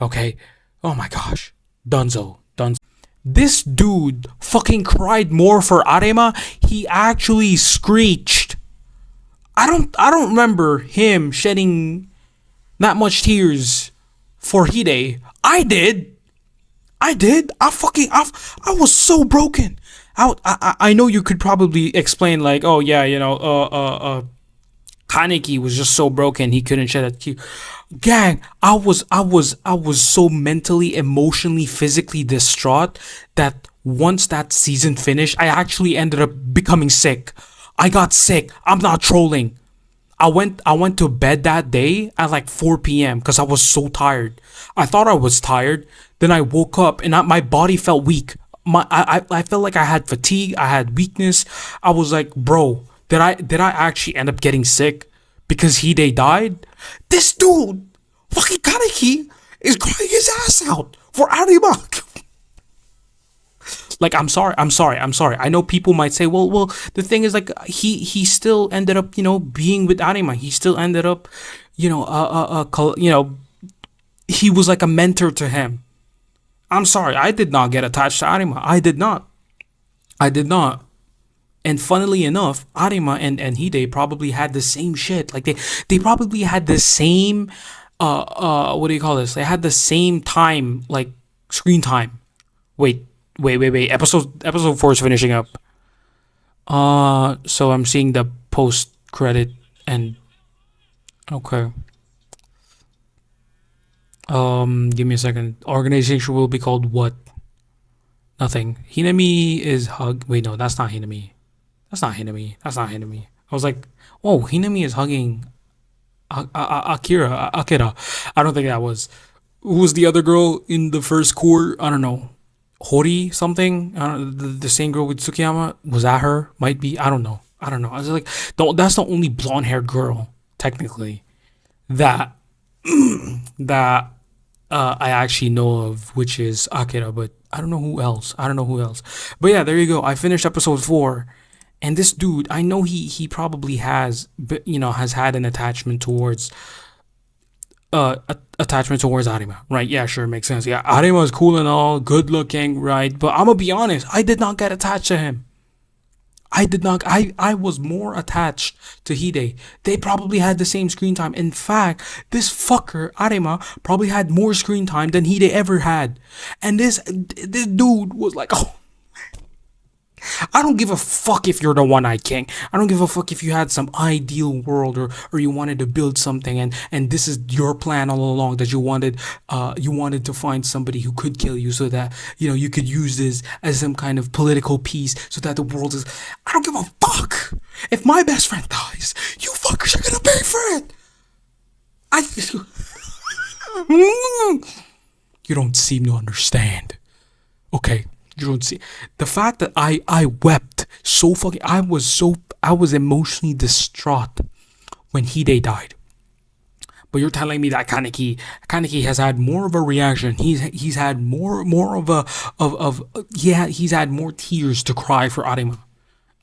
Okay? Oh my gosh. Dunzo. This dude fucking cried more for Arema. He actually screeched. I don't remember him shedding that much tears for Hide. I did. I was so broken. I know you could probably explain like, oh yeah, Kaneki was just so broken he couldn't shed a tear. Gang, I was so mentally, emotionally, physically distraught that once that season finished, I actually ended up becoming sick. I got sick. I'm not trolling. I went to bed that day at like 4 p.m. because I was so tired. I thought I was tired. Then I woke up and my body felt weak. I felt like I had fatigue. I had weakness. I was like, bro, did I actually end up getting sick because Hide died? This dude, fucking Kaneki, is crying his ass out for Arima. Like, I'm sorry. I know people might say, well, the thing is, like, he still ended up, being with Arima. He still ended up, he was like a mentor to him. I'm sorry, I did not get attached to Arima. I did not. And funnily enough, Arima and Hide probably had the same shit. Like they probably had the same what do you call this? They had the same time, like screen time. Wait. Episode 4 is finishing up. So I'm seeing the post credit and okay. Give me a second. Organization will be called what? Nothing. Hinami is hug. Wait, no, that's not Hinami. I was like, oh, Hinami is hugging Akira. I don't think that was. Who was the other girl in the first core? I don't know. Hori something. I don't know, the same girl with Tsukiyama. Was that her? Might be. I don't know. I was like, that's the only blonde haired girl technically that that I actually know of, which is Akira. But I don't know who else. But yeah, there you go. I finished episode 4. And this dude, I know he probably has had an attachment towards Arima, right? Yeah, sure, makes sense. Yeah, Arima is cool and all, good looking, right? But I'm gonna be honest, I did not get attached to him. I did not. I was more attached to Hide. They probably had the same screen time. In fact, this fucker Arima probably had more screen time than Hide ever had. And this dude was like, oh. I don't give a fuck if you're the one-eyed king. I don't give a fuck if you had some ideal world or you wanted to build something and this is your plan all along, that you wanted to find somebody who could kill you so that you could use this as some kind of political piece so that the world is. I don't give a fuck if my best friend dies. You fuckers are gonna pay for it. You don't seem to understand. Okay. You don't see the fact that I wept so fucking. I was emotionally distraught when Hide died. But you're telling me that Kaneki has had more of a reaction. He's had more of a of yeah, he's had more tears to cry for Arima.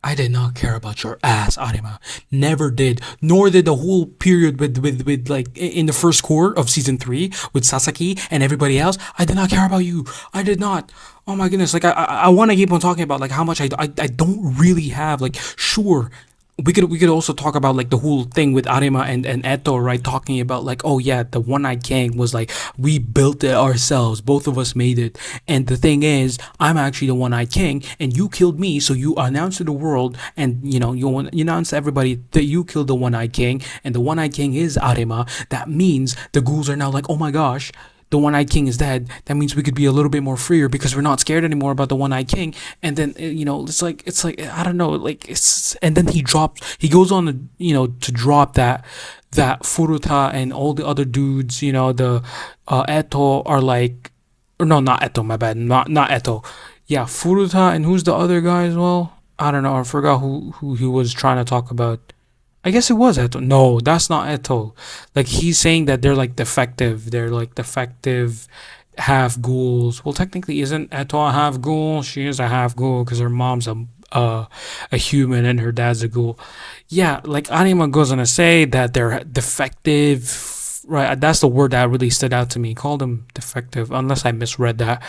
I did not care about your ass, Arima. Never did. Nor did the whole period with like in the first quarter of season 3 with Sasaki and everybody else. I did not care about you. I did not. Oh my goodness! Like I want to keep on talking about like how much I don't really have like sure we could also talk about like the whole thing with Arima and Eto, right? Talking about like, oh yeah, the one-eyed king was like we built it ourselves, both of us made it. And the thing is, I'm actually the one-eyed king, and you killed me, so you announced to the world, and you announced to everybody that you killed the one-eyed king, and the one-eyed king is Arima. That means the ghouls are now like, oh my gosh, the one-eyed king is dead. That means we could be a little bit more freer because we're not scared anymore about the one-eyed king. And then it's like I don't know, like it's and then he goes on to to drop that Furuta and all the other dudes, the Eto are like, or no, not Eto, my bad, not Eto. Yeah, Furuta, and who's the other guy as well? I don't know. I forgot who he was trying to talk about. I guess it was Eto. No, that's not Eto. Like he's saying that they're like defective. They're like defective half ghouls. Well, technically, isn't Eto a half ghoul? She is a half ghoul because her mom's a human and her dad's a ghoul. Yeah, like Anima goes on to say that they're defective. Right, that's the word that really stood out to me. He called them defective, unless I misread that.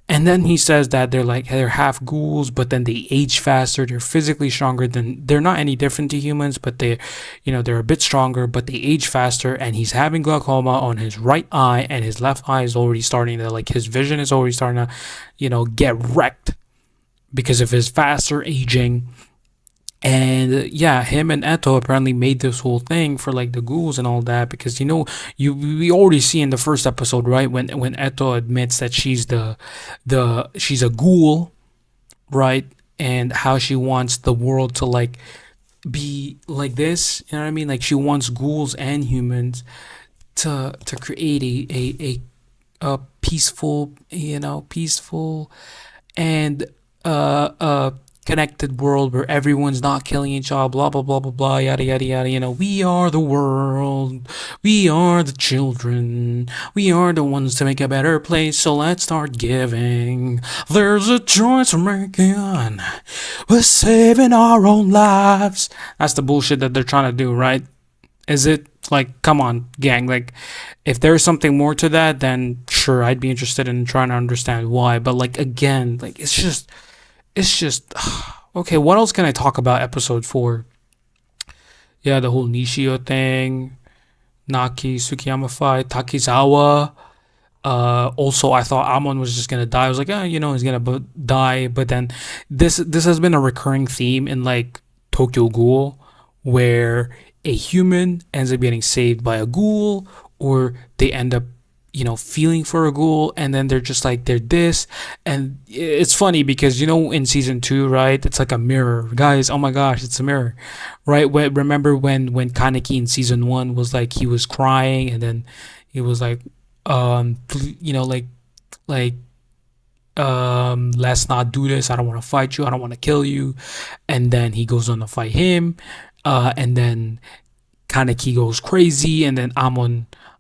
And then he says that they're half ghouls, but then they age faster. They're physically stronger than they're not any different to humans, but they're a bit stronger, but they age faster. And he's having glaucoma on his right eye, and his left eye is already starting to like his vision is already starting to, get wrecked because of his faster aging. And yeah, him and Eto apparently made this whole thing for like the ghouls and all that because you we already see in the first episode, right, when Eto admits that she's a ghoul, right, and how she wants the world to like be like this, you know what I mean? Like she wants ghouls and humans to create a peaceful, peaceful and connected world where everyone's not killing each other, blah blah blah blah blah, yada yada yada. We are the world, we are the children, we are the ones to make a better place. So let's start giving. There's a choice we're making. We're saving our own lives. That's the bullshit that they're trying to do, right? Is it like, come on, gang? Like, if there's something more to that, then sure, I'd be interested in trying to understand why. But like again, like it's just okay. What else can I talk about? Episode 4. Yeah, the whole Nishio thing, Naki Tsukiyama fight, Takizawa. Also, I thought Amon was just gonna die. I was like, he's gonna die. But then this has been a recurring theme in like Tokyo Ghoul, where a human ends up getting saved by a ghoul, or they end up feeling for a ghoul, and then they're just like they're this. And it's funny because in season 2, right, it's like a mirror, guys. Oh my gosh, it's a mirror, right? Remember when Kaneki in season 1 was like he was crying, and then he was like like let's not do this. I don't want to fight you. I don't want to kill you. And then he goes on to fight him, and then Kaneki goes crazy, and then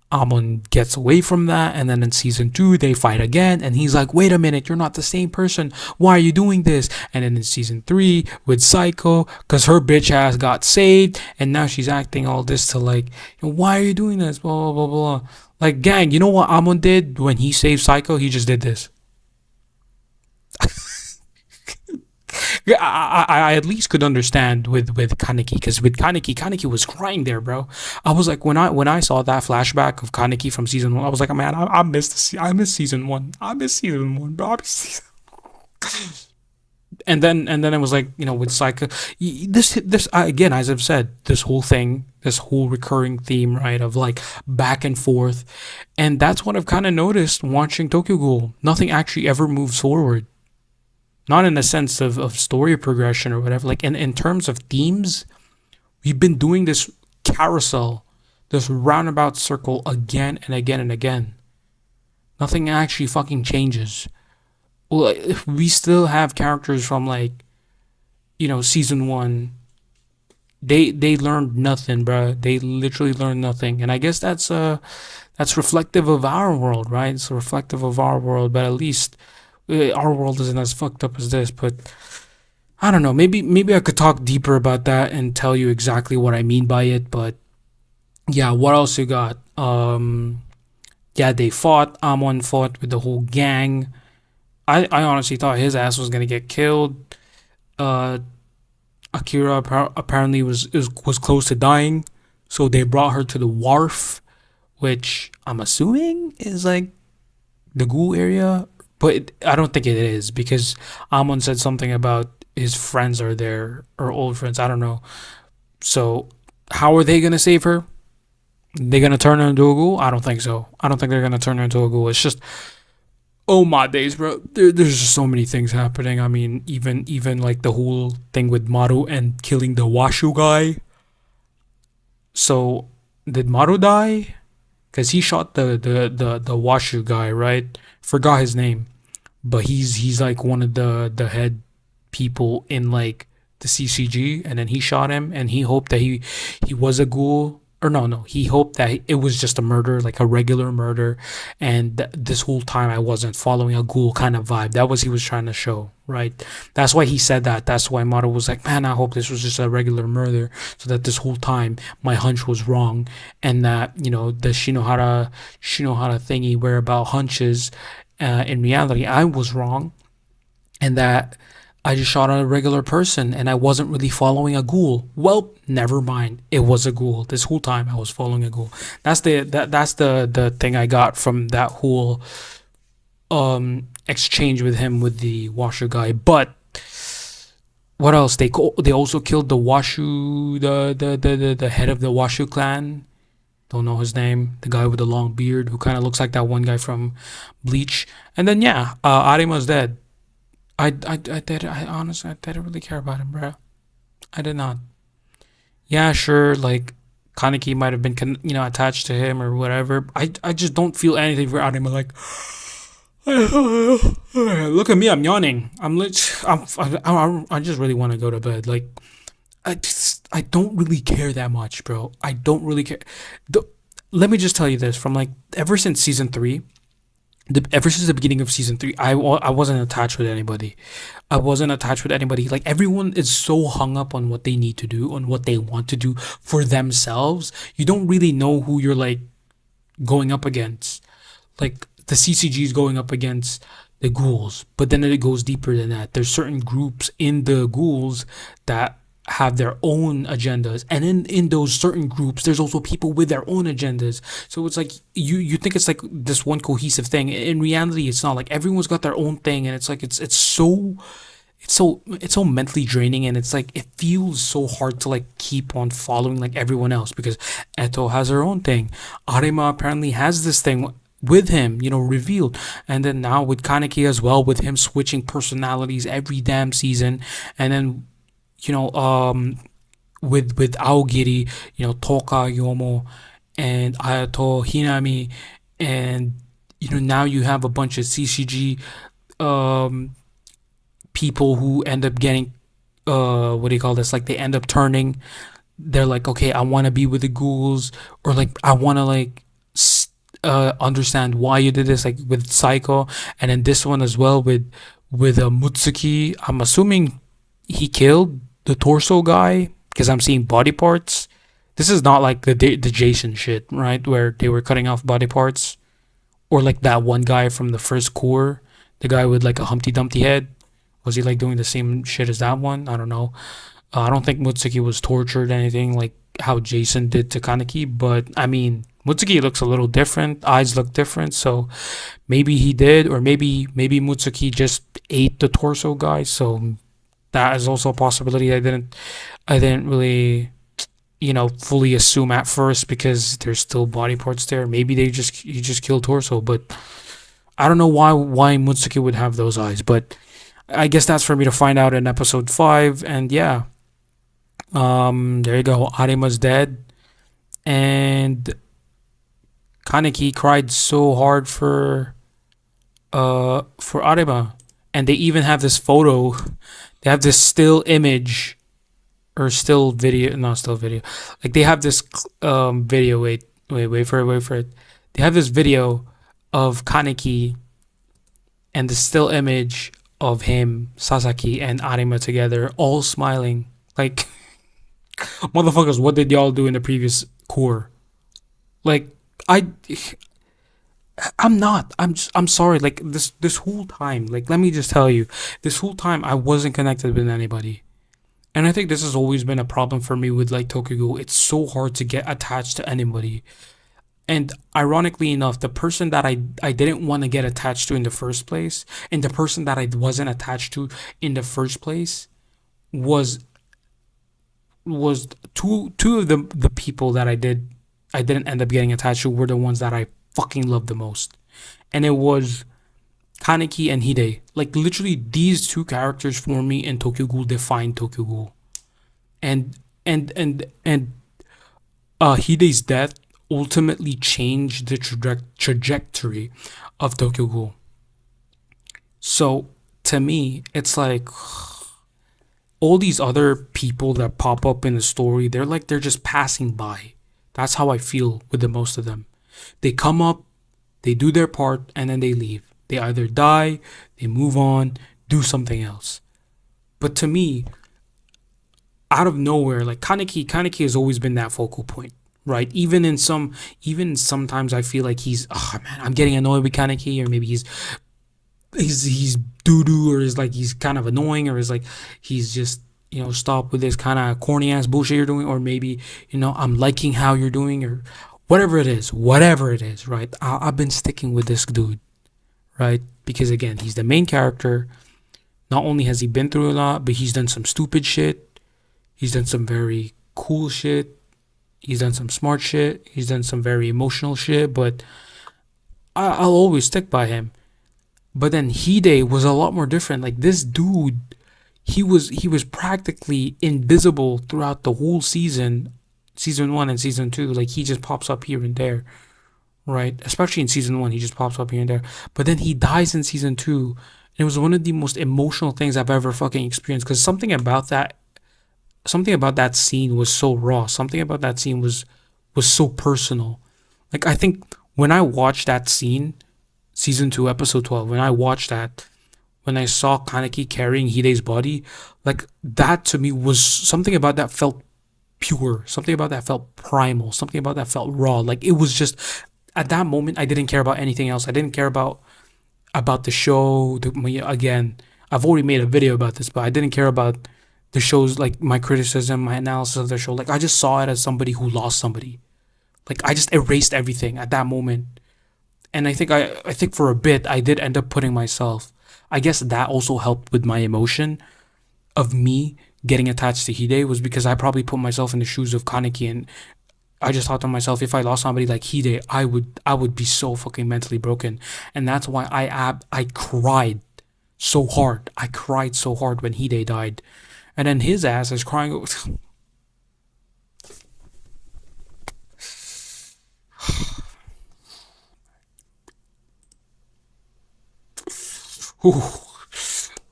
Amon gets away from that, and then in season 2 they fight again, and he's like, wait a minute, you're not the same person, why are you doing this? And then in season 3 with Psycho, because her bitch ass got saved, and now she's acting all this to like, why are you doing this, blah blah blah blah. Like, gang, you know what Amon did when he saved Psycho? He just did this. Yeah, I at least could understand with Kaneki, because with Kaneki was crying there, bro. I was like, when I saw that flashback of Kaneki from season 1, I was like, man, I miss season 1. I miss season 1, bro. I miss season. And then it was like, with Psycho, this again, as I've said, this whole thing, this whole recurring theme, right, of like back and forth, and that's what I've kind of noticed watching Tokyo Ghoul. Nothing actually ever moves forward. Not in the sense of story progression or whatever. Like in terms of themes, we've been doing this carousel, this roundabout circle again and again and again. Nothing actually fucking changes. Well, we still have characters from like, season 1 They learned nothing, bro. They literally learned nothing, and I guess that's reflective of our world, right? It's reflective of our world, but at least our world isn't as fucked up as this. But I don't know. Maybe I could talk deeper about that and tell you exactly what I mean by it. But yeah, what else you got? Yeah, they fought. Amon fought with the whole gang. I honestly thought his ass was gonna get killed. Uh, Akira apparently was close to dying, so they brought her to the wharf, which I'm assuming is like the Ghoul area, but I don't think it is because Amon said something about his friends are there or old friends. I don't know. So how are they gonna save her? They gonna turn her into a ghoul? I don't think so. I don't think they're gonna turn her into a ghoul. It's just oh my days, bro. There's just so many things happening. I mean, even like the whole thing with Maru and killing the Washu guy. So did Maru die? Cause he shot the Washu guy, right? Forgot his name, but he's like one of the head people in like the CCG, and then he shot him, and he hoped that he was a ghoul. Or no, he hoped that it was just a murder, like a regular murder, and this whole time I wasn't following a ghoul kind of vibe. That was he was trying to show, right? That's why he said that. That's why Maru was like, man, I hope this was just a regular murder, so that this whole time my hunch was wrong, and that the Shinohara thingy where about hunches, in reality I was wrong, and that I just shot at a regular person and I wasn't really following a ghoul. Well, never mind. It was a ghoul. This whole time I was following a ghoul. That's the thing I got from that whole exchange with him with the washer guy. But what else? They also killed the Washu the head of the Washu clan. Don't know his name. The guy with the long beard who kind of looks like that one guy from Bleach. And then yeah, Arima's dead. I honestly I didn't really care about him, bro. I did not. Yeah, sure, like Kaneki might have been attached to him or whatever. I just don't feel anything for Arima. Like, look at me, I'm yawning. I just really want to go to bed. Like, I don't really care that much, bro. I don't really care. The, Let me just tell you this: from like ever since season three, ever since the beginning of season three, I wasn't attached with anybody. I wasn't attached with anybody. Like everyone is so hung up on what they need to do, on what they want to do for themselves. You don't really know who you're like going up against. Like the CCG is going up against the ghouls, but then it goes deeper than that. There's certain groups in the ghouls that have their own agendas, and in those certain groups there's also people with their own agendas. So it's like you think it's like this one cohesive thing. In reality it's not. Like everyone's got their own thing, and it's like it's so mentally draining, and it's like it feels so hard to like keep on following like everyone else, because Eto has her own thing. Arima apparently has this thing with him, revealed. And then now with Kaneki as well, with him switching personalities every damn season. And then with Aogiri, Toka Yomo and Ayato Hinami, and now you have a bunch of CCG um people who end up getting what do you call this, like they end up turning. They're like, okay, I want to be with the ghouls, or like I want to like understand why you did this, like with Psycho. And then this one as well with Mutsuki. I'm assuming he killed the torso guy because I'm seeing body parts. This is not like the Jason shit, right, where they were cutting off body parts, or like that one guy from the first core, the guy with like a Humpty Dumpty head. Was he like doing the same shit as that one? I don't know. I don't think Mutsuki was tortured anything like how Jason did to Kaneki, but I mean, Mutsuki looks a little different. Eyes look different, so maybe he did, or maybe Mutsuki just ate the torso guy. So that is also a possibility. I didn't really fully assume at first, because there's still body parts there. Maybe he just killed torso, but I don't know why Mutsuki would have those eyes, but I guess that's for me to find out in episode 5. And yeah, there you go. Arima's dead, and Kaneki cried so hard for Arima, and they even have this photo. They have this still image or still video, not still video. Like they have this video. Wait for it. They have this video of Kaneki and the still image of him, Sasaki, and Arima together, all smiling. Like, motherfuckers, what did y'all do in the previous core? Like, I, I'm not. I'm sorry. Like this whole time, like let me just tell you, this whole time I wasn't connected with anybody. And I think this has always been a problem for me with like Tokyo Ghoul. It's so hard to get attached to anybody. And ironically enough, the person that I didn't want to get attached to in the first place, and the person that I wasn't attached to in the first place was was two of the people that I didn't end up getting attached to were the ones that I fucking loved the most. And it was Kaneki and Hide. Like literally these two characters for me in Tokyo Ghoul defined Tokyo Ghoul. And and Hide's death ultimately changed the trajectory of Tokyo Ghoul. So to me, it's like all these other people that pop up in the story, they're like they're just passing by. That's how I feel with the most of them. They come up, they do their part, and then they leave. They either die, they move on, do something else. But to me, out of nowhere, like Kaneki has always been that focal point, right? Even sometimes I feel like he's, oh man, I'm getting annoyed with Kaneki, or maybe he's doo doo, or is like he's kind of annoying, or is like he's just stop with this kind of corny ass bullshit you're doing, or maybe I'm liking how you're doing, or whatever it is, right? I've been sticking with this dude, right? Because again, he's the main character. Not only has he been through a lot, but he's done some stupid shit. He's done some very cool shit. He's done some smart shit. He's done some very emotional shit. But I'll always stick by him. But then Hide was a lot more different. Like this dude, he was practically invisible throughout the whole season 1 and season 2. Like he just pops up here and there, right? Especially in season 1, he just pops up here and there. But then he dies in season 2. And it was one of the most emotional things I've ever fucking experienced, because something about that scene was so raw. Something about that scene was so personal. Like I think when I watched that scene, season 2, episode 12, when I watched that, when I saw Kaneki carrying Hide's body, like that to me was something about that felt pure. Something about that felt primal. Something about that felt raw. Like it was just at that moment I didn't care about anything else. I didn't care about the show. Again, I've already made a video about this, but I didn't care about the show's like my criticism, my analysis of the show. Like I just saw it as somebody who lost somebody. Like I just erased everything at that moment. And I think for a bit I did end up putting myself. I guess that also helped with my emotion of me getting attached to Hide, was because I probably put myself in the shoes of Kaneki, and I just thought to myself, if I lost somebody like Hide, I would be so fucking mentally broken. And that's why I cried so hard. I cried so hard when Hide died. And then his ass is crying.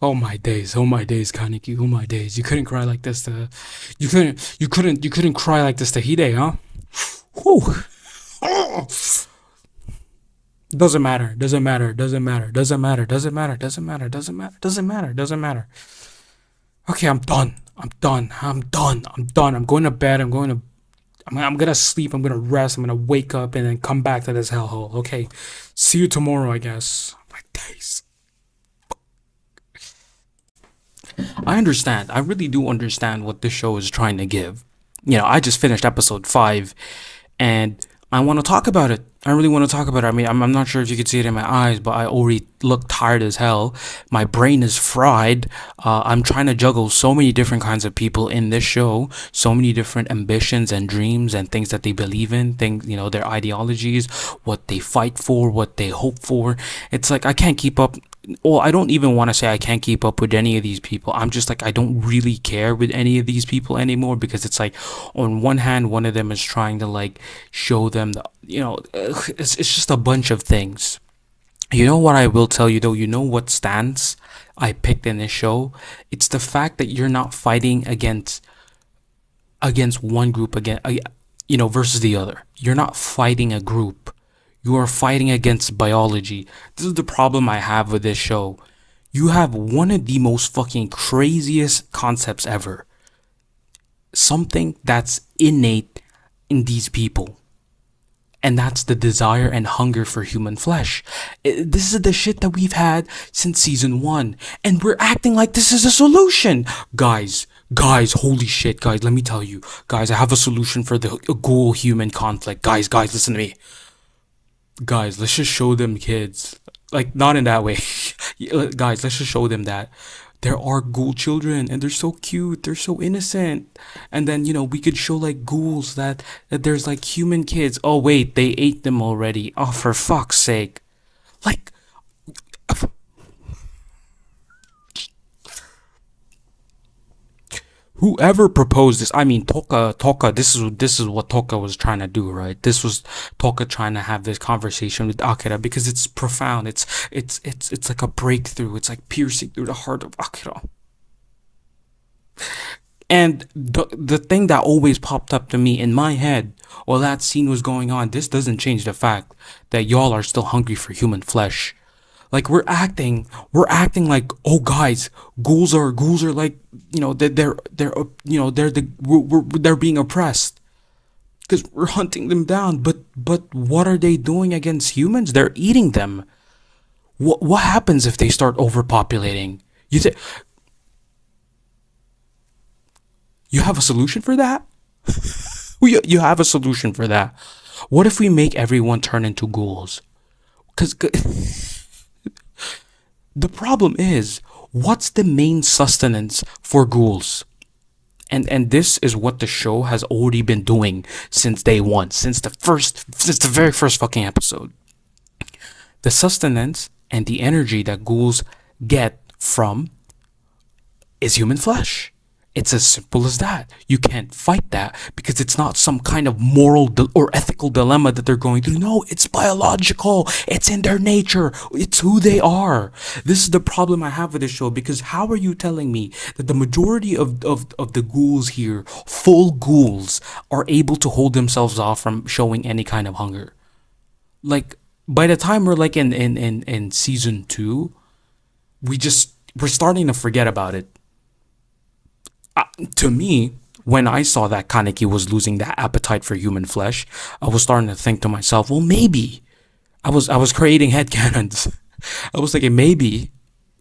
Oh my days, Kaneki. Oh my days. You couldn't cry like this to. You couldn't cry like this to Hide, huh? Whew. Doesn't matter. Doesn't matter. Doesn't matter. Doesn't matter. Doesn't matter. Doesn't matter. Doesn't matter. Doesn't matter. Doesn't matter. Okay, I'm done. I'm done. I'm done. I'm done. I'm going to bed. I'm gonna sleep. I'm gonna rest. I'm gonna wake up and then come back to this hellhole. Okay. See you tomorrow, I guess. My days. I understand. I really do understand what this show is trying to give. I just finished episode 5, and I want to talk about it. I really want to talk about it. I mean, I'm not sure if you could see it in my eyes, but I already look tired as hell. My brain is fried. I'm trying to juggle so many different kinds of people in this show, so many different ambitions and dreams and things that they believe in, things, their ideologies, what they fight for, what they hope for. It's like I can't keep up. Well, I don't even want to say I can't keep up with any of these people. I'm just like, I don't really care with any of these people anymore, because it's like, on one hand, one of them is trying to like show them it's just a bunch of things. You know what I will tell you though? You know what stance I picked in this show? It's the fact that you're not fighting against against one group again, versus the other. You're not fighting a group. You are fighting against biology. This is the problem I have with this show. You have one of the most fucking craziest concepts ever. Something that's innate in these people. And that's the desire and hunger for human flesh. This is the shit that we've had since season one. And we're acting like this is a solution. Guys, holy shit, guys, let me tell you. Guys, I have a solution for the ghoul human conflict. Guys, listen to me. Guys, let's just show them kids. Like, not in that way. Guys, let's just show them that there are ghoul children and they're so cute, they're so innocent. And then, we could show like ghouls that there's like human kids. Oh, wait, they ate them already. Oh, for fuck's sake. Like, whoever proposed this, I mean, Toka, this is what Toka was trying to do, right? This was Toka trying to have this conversation with Akira because it's profound. It's like a breakthrough. It's like piercing through the heart of Akira. And the thing that always popped up to me in my head while that scene was going on, this doesn't change the fact that y'all are still hungry for human flesh. Like we're acting like, oh guys, ghouls are like, they're being oppressed because we're hunting them down. But what are they doing against humans? They're eating them. What happens if they start overpopulating? You have a solution for that? You have a solution for that. What if we make everyone turn into ghouls? Because the problem is, what's the main sustenance for ghouls? And this is what the show has already been doing since day one, since the very first fucking episode. The sustenance and the energy that ghouls get from is human flesh. It's as simple as that. You can't fight that because it's not some kind of moral or ethical dilemma that they're going through. No, it's biological. It's in their nature. It's who they are. This is the problem I have with this show, because how are you telling me that the majority of the ghouls here, full ghouls, are able to hold themselves off from showing any kind of hunger? Like, by the time we're like in season 2, we're starting to forget about it. To me, when I saw that Kaneki was losing that appetite for human flesh, I was starting to think to myself, well, maybe I was creating headcanons. I was thinking maybe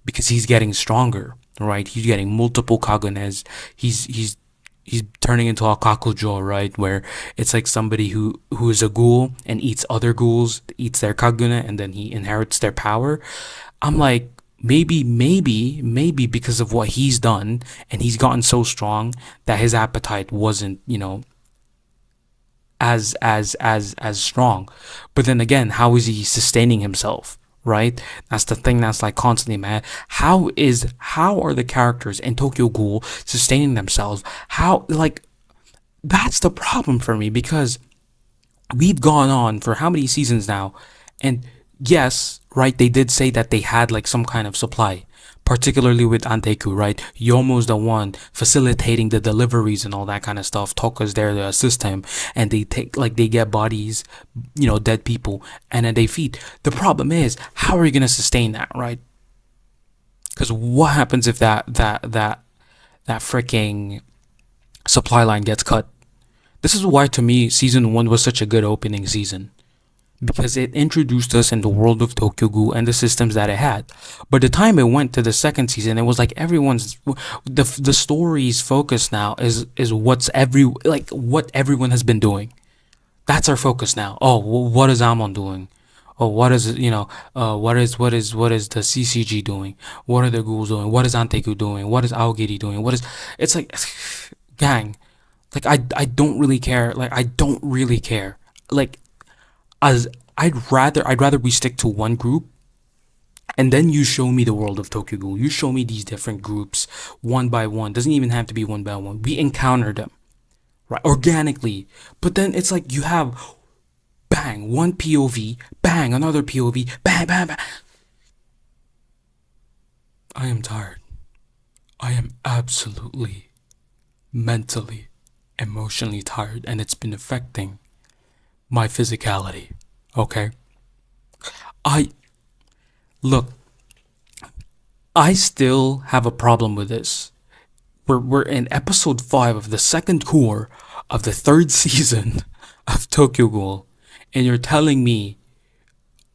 because he's getting stronger, right? He's getting multiple kagunes. He's turning into a kakujo, right? Where it's like somebody who is a ghoul and eats other ghouls, eats their kagune, and then he inherits their power. I'm like, maybe because of what he's done and he's gotten so strong that his appetite wasn't, as strong. But then again, how is he sustaining himself? Right? That's the thing that's like constantly mad. How are the characters in Tokyo Ghoul sustaining themselves? How, like, that's the problem for me, because we've gone on for how many seasons now, and yes, right, they did say that they had like some kind of supply, particularly with Anteku, right? Yomo's the one facilitating the deliveries and all that kind of stuff. Toka's there to assist him, and they get bodies, dead people, and then they feed. The problem is, how are you gonna sustain that, right? Because what happens if that freaking supply line gets cut? This is why, to me, season 1 was such a good opening season, because it introduced us in the world of Tokyo Ghoul and the systems that it had. But the time it went to the second season, it was like the story's focus now is what everyone has been doing. That's our focus now. Oh, what is Amon doing? Oh, what is what is the CCG doing? What are the ghouls doing? What is Anteku doing? What is Aogiri doing? It's like, gang, like I don't really care. Like, I don't really care. Like, as I'd rather we stick to one group, and then you show me the world of Tokyo Ghoul. You show me these different groups one by one. Doesn't even have to be one by one. We encounter them, right, organically. But then it's like you have, bang, one POV, bang, another POV, bang, bang, bang. I am tired. I am absolutely, mentally emotionally tired, and it's been affecting my physicality. Okay? I look, I still have a problem with this. We're in episode 5 of the second core of the third season of Tokyo Ghoul, and you're telling me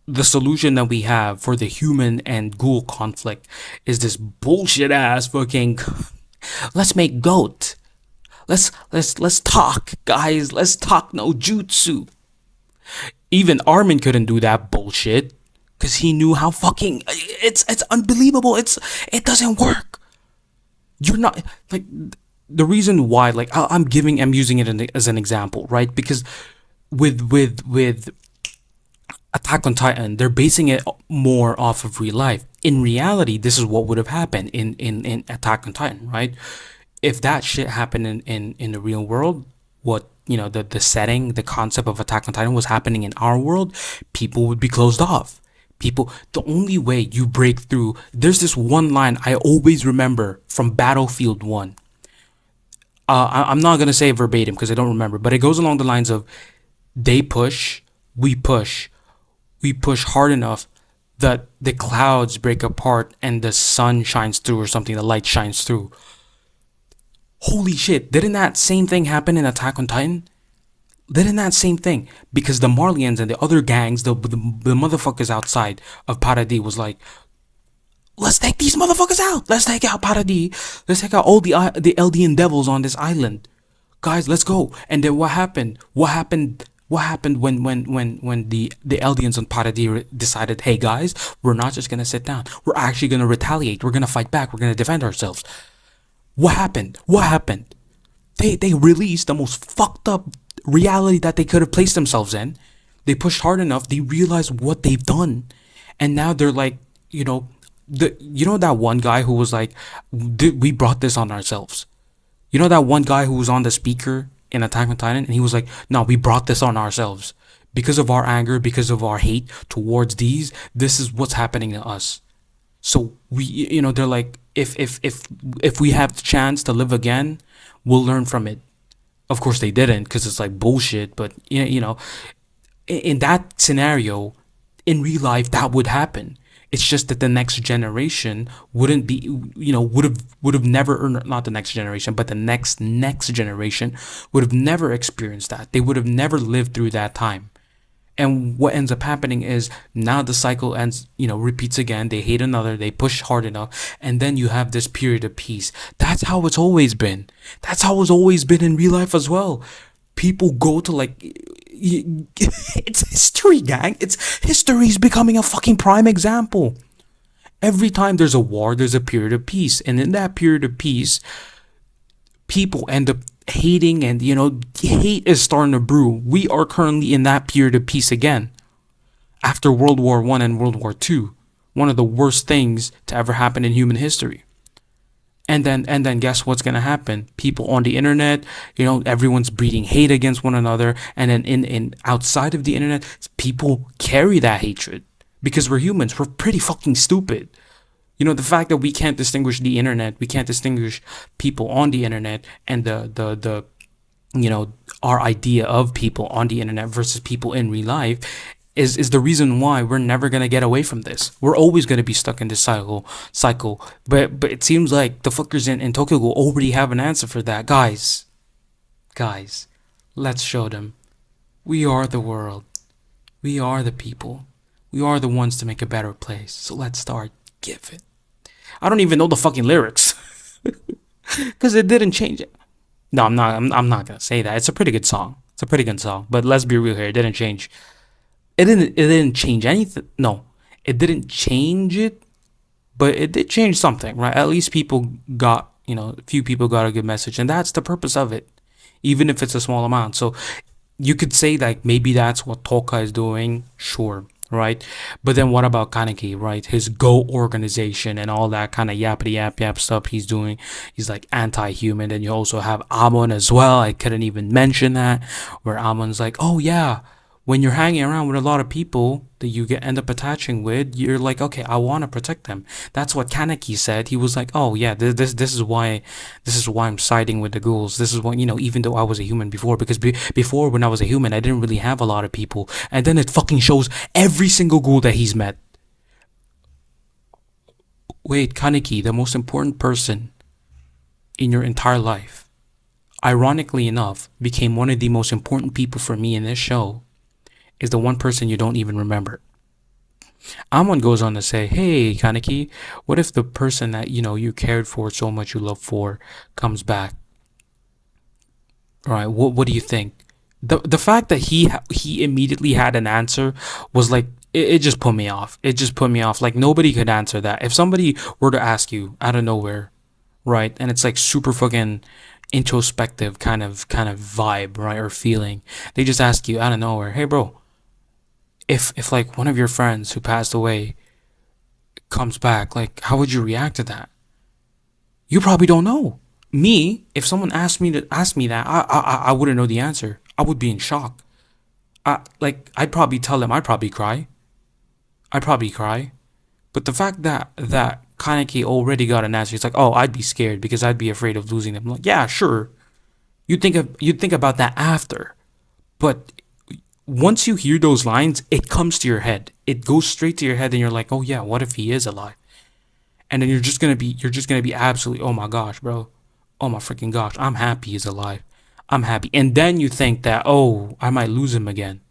the solution that we have for the human and ghoul conflict is this bullshit ass fucking let's make goat. Let's talk, guys. Let's talk no jutsu. Even Armin couldn't do that bullshit because he knew how fucking it's unbelievable. It doesn't work. You're not like the reason why like I'm using it as an example, right? Because with Attack on Titan, they're basing it more off of real life. In reality, this is what would have happened in Attack on Titan, right? If that shit happened in the real world, what the setting, the concept of Attack on Titan was happening in our world, people would be closed off. People, the only way you break through, there's this one line I always remember from Battlefield 1. I'm not gonna say it verbatim because I don't remember, but it goes along the lines of they push, we push, we push hard enough that the clouds break apart and the sun shines through or something, the light shines through. Holy shit, didn't that same thing happen in Attack on Titan? Didn't that same thing? Because the Marlians and the other gangs, the motherfuckers outside of Paradis was like, let's take these motherfuckers out. Let's take out Paradis. Let's take out all the Eldian devils on this island. Guys, let's go. And then what happened? What happened when the Eldians on Paradis decided, hey guys, we're not just gonna sit down. We're actually gonna retaliate. We're gonna fight back. We're gonna defend ourselves. What happened? What happened? They released the most fucked up reality that they could have placed themselves in. They pushed hard enough. They realized what they've done, and now they're like, that one guy who was like, we brought this on ourselves. You know that one guy who was on the speaker in Attack on Titan, and he was like, no, we brought this on ourselves because of our anger, because of our hate towards these. This is what's happening to us. So they're like, if we have the chance to live again, we'll learn from it. Of course they didn't because it's like bullshit. But in that scenario, in real life, that would happen. It's just that the next generation wouldn't be, would have never, or not the next generation, but the next generation would have never experienced that. They would have never lived through that time. And what ends up happening is now the cycle repeats again. They hate another, they push hard enough, and then you have this period of peace. That's how it's always been. That's how it's always been in real life as well. People go to it's history, gang. History's becoming a fucking prime example. Every time there's a war, there's a period of peace. And in that period of peace, people end up hating, and hate is starting to brew. We are currently in that period of peace again. After World War I and World War II, one of the worst things to ever happen in human history. And then guess what's gonna happen? People on the internet, everyone's breeding hate against one another, and then in outside of the internet, people carry that hatred because we're humans. We're pretty fucking stupid. The fact that we can't distinguish the internet, we can't distinguish people on the internet, and the our idea of people on the internet versus people in real life is the reason why we're never gonna get away from this. We're always gonna be stuck in this cycle. But it seems like the fuckers in Tokyo Ghoul already have an answer for that. Guys, let's show them. We are the world. We are the people. We are the ones to make a better place. So let's start. Give it. I don't even know the fucking lyrics because it didn't change it. No, I'm not. I'm not gonna say that. It's a pretty good song. But let's be real here. It didn't change. It didn't change anything. No, it didn't change it, but it did change something, right? At least people got, a few people got a good message, and that's the purpose of it, even if it's a small amount. So you could say that maybe that's what Toka is doing. Sure. Right, but then what about Kaneki, right? His Go organization and all that kind of yappity yap stuff he's doing. He's like anti-human. And you also have Amon as well. I couldn't even mention that, where Amon's like, oh yeah, when you're hanging around with a lot of people that you get end up attaching with, you're like, okay, I want to protect them. That's what Kaneki said. He was like, oh yeah, this is why I'm siding with the ghouls. This is what, even though I was a human before, because before when I was a human, I didn't really have a lot of people, and then it fucking shows every single ghoul that he's met. Wait, Kaneki, the most important person in your entire life, ironically enough, became one of the most important people for me in this show, is the one person you don't even remember. Amon goes on to say, hey, Kaneki, what if the person that, you cared for so much, you love for, comes back? All right, what do you think? The fact that he immediately had an answer was like, it just put me off. It just put me off. Like, nobody could answer that. If somebody were to ask you out of nowhere, right, and it's like super fucking introspective kind of vibe, right, or feeling, they just ask you out of nowhere, hey bro, if like one of your friends who passed away comes back, like how would you react to that? You probably don't know. Me, if someone asked me that, I wouldn't know the answer. I would be in shock. I'd probably tell them. I'd probably cry. I'd probably cry. But the fact that Kaneki already got an answer, it's like, oh, I'd be scared because I'd be afraid of losing them. I'm like, yeah, sure. You'd think about that after, but once you hear those lines, it comes to your head. It goes straight to your head, and you're like, oh yeah, what if he is alive? And then you're just gonna be absolutely, oh my gosh, bro, oh my freaking gosh, I'm happy he's alive. I'm happy. And then you think that, oh, I might lose him again.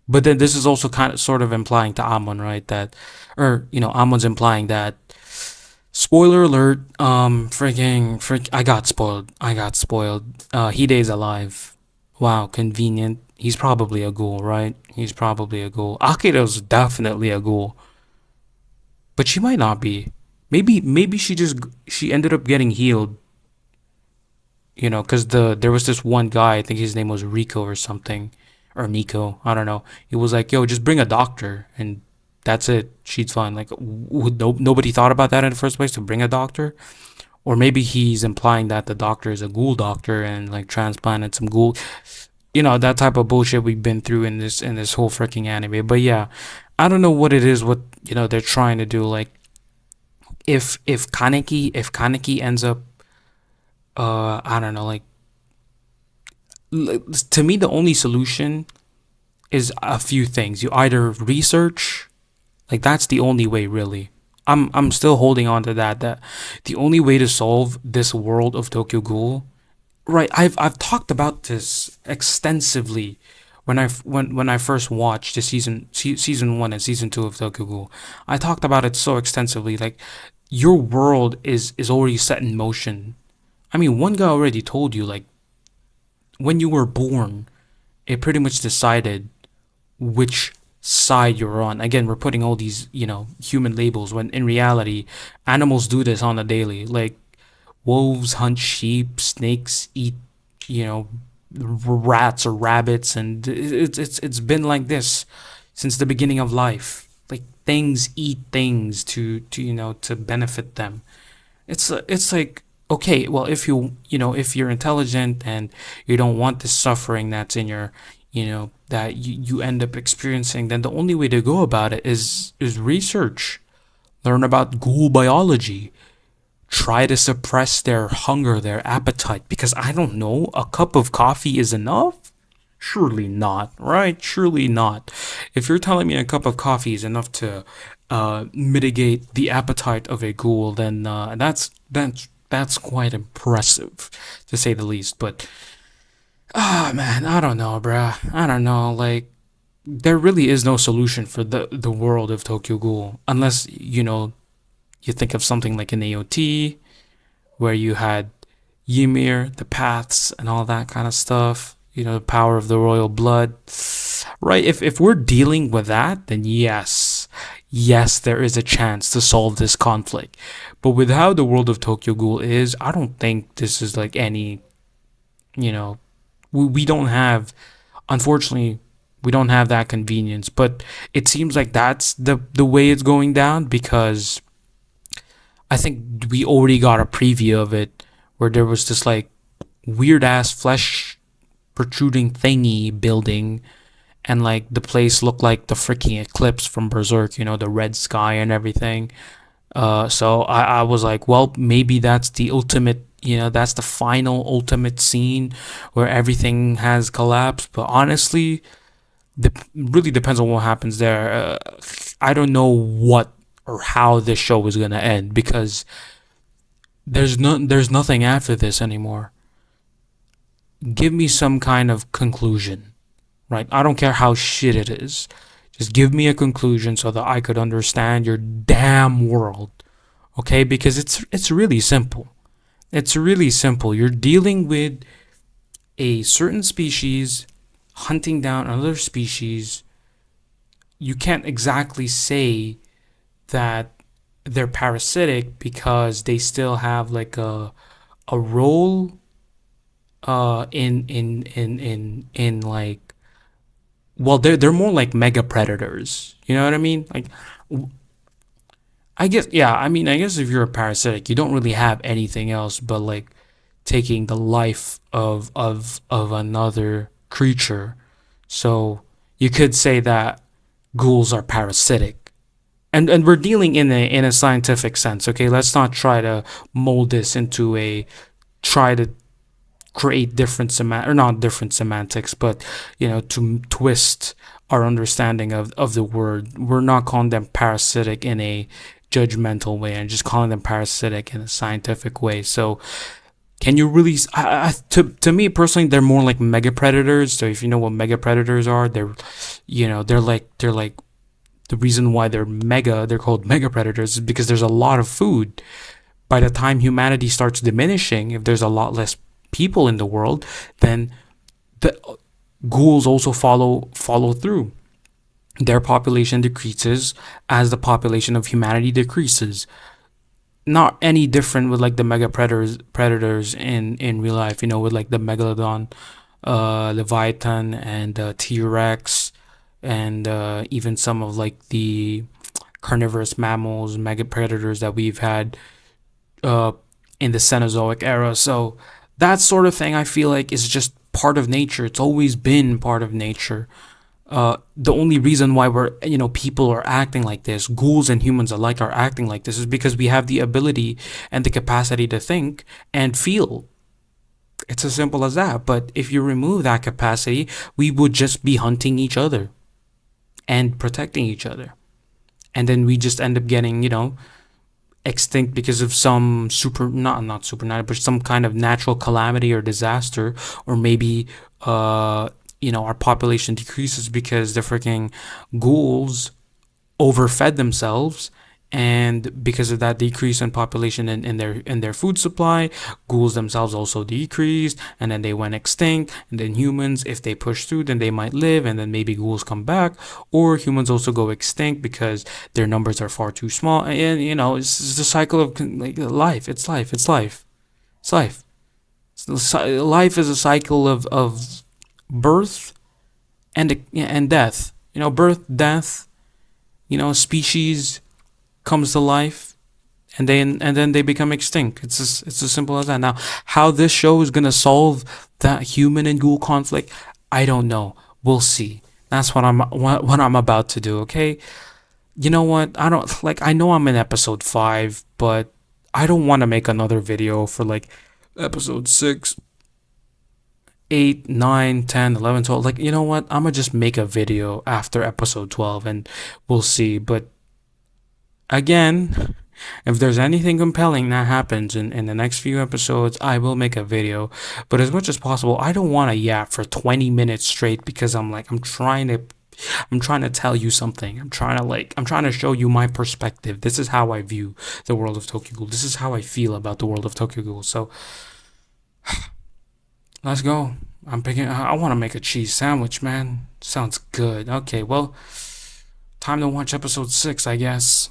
But then this is also kind of sort of implying to Amon, right? That, or Amon's implying that. Spoiler alert. I got spoiled. I got spoiled. Hide's alive. Wow, convenient. He's probably a ghoul, right? He's probably a ghoul. Akira's definitely a ghoul, but she might not be. Maybe she ended up getting healed. Because there was this one guy. I think his name was Rico or something, or Nico. I don't know. He was like, "Yo, just bring a doctor, and that's it. She's fine." Like, nobody thought about that in the first place to bring a doctor. Or maybe he's implying that the doctor is a ghoul doctor and like transplanted some ghoul, that type of bullshit we've been through in this whole freaking anime. But yeah, I don't know what it is, what they're trying to do. Like, if Kaneki ends up, I don't know, like, to me the only solution is a few things. You either research, like that's the only way really. I'm still holding on to that the only way to solve this world of Tokyo Ghoul, right? I've talked about this extensively when I first watched the season 1 and season 2 of Tokyo Ghoul. I talked about it so extensively. Like, your world is already set in motion. I mean, one guy already told you, like, when you were born, it pretty much decided which side you're on. Again, we're putting all these, human labels, when in reality, animals do this on a daily. Like, wolves hunt sheep, snakes eat, you know, rats or rabbits, and it's been like this since the beginning of life. Like, things eat things to benefit them. It's like, okay, well, if you're intelligent and you don't want this suffering that's in your, that you end up experiencing, then the only way to go about it is research, learn about ghoul biology, try to suppress their hunger, their appetite, because I don't know, a cup of coffee is enough. Surely not, right? Surely not. If you're telling me a cup of coffee is enough to mitigate the appetite of a ghoul, then that's quite impressive, to say the least. But man, I don't know, bruh. I don't know. Like, there really is no solution for the world of Tokyo Ghoul, unless you think of something like an AOT, where you had Ymir, the paths, and all that kind of stuff. The power of the royal blood. Right? If we're dealing with that, then yes, there is a chance to solve this conflict. But with how the world of Tokyo Ghoul is, I don't think this is like any, we don't have, unfortunately, we don't have that convenience. But it seems like that's the way it's going down, because I think we already got a preview of it, where there was this like weird ass flesh protruding thingy building, and like the place looked like the freaking eclipse from Berserk, the red sky and everything. So I was like, well, maybe that's the ultimate, that's the final ultimate scene where everything has collapsed. But honestly, really depends on what happens there. I don't know what or how this show is gonna end because there's nothing after this anymore. Give me some kind of conclusion, right? I don't care how shit it is. Just give me a conclusion so that I could understand your damn world, okay? Because it's really simple. It's really simple. You're dealing with a certain species hunting down another species. You can't exactly say that they're parasitic because they still have like a role in like, well, they're more like mega predators. You know what I mean? Like, I guess, yeah. I mean, I guess if you're a parasitic, you don't really have anything else but like taking the life of another creature. So you could say that ghouls are parasitic. And we're dealing in a scientific sense, okay? Let's not try to mold this into a try to create different or not different semantics, but to twist our understanding of the word. We're not calling them parasitic in a judgmental way and just calling them parasitic in a scientific way. So can you really to me personally, they're more like mega predators. So if you know what mega predators are, they're like the reason why they're called mega predators is because there's a lot of food. By the time humanity starts diminishing, if there's a lot less people in the world, then the ghouls also follow through. Their population decreases as the population of humanity decreases. Not any different with like the mega predators in real life, with like the megalodon, leviathan, and T-Rex, and even some of like the carnivorous mammals, mega predators that we've had uh, in the Cenozoic era. So that sort of thing, I feel like, is just part of nature. It's always been part of nature. The only reason why people are acting like this, ghouls and humans alike are acting like this, is because we have the ability and the capacity to think and feel. It's as simple as that. But if you remove that capacity, we would just be hunting each other and protecting each other. And then we just end up getting, extinct because of some not supernatural, but some kind of natural calamity or disaster, or maybe our population decreases because the freaking ghouls overfed themselves, and because of that decrease in population in their food supply, ghouls themselves also decreased, and then they went extinct. And then humans, if they push through, then they might live, and then maybe ghouls come back, or humans also go extinct because their numbers are far too small. And it's the cycle of like life. It's life. It's life. It's life. Life is a cycle of birth and death. Birth, death. Species comes to life, and then they become extinct. It's as simple as that. Now, how this show is gonna solve that human and ghoul conflict, I don't know. We'll see. That's what I'm about to do. Okay. You know what? I don't like. I know I'm in episode 5, but I don't want to make another video for like episode 6, 8, 9, 10, 11, 12. Like, you know what? I'm gonna just make a video after episode 12, and we'll see. But again, if there's anything compelling that happens in the next few episodes, I will make a video. But as much as possible, I don't want to yap for 20 minutes straight because I'm trying to tell you something. I'm trying to show you my perspective. This is how I view the world of Tokyo Ghoul. This is how I feel about the world of Tokyo Ghoul. So let's go. I want to make a cheese sandwich, man. Sounds good. Okay, well, time to watch episode 6, I guess.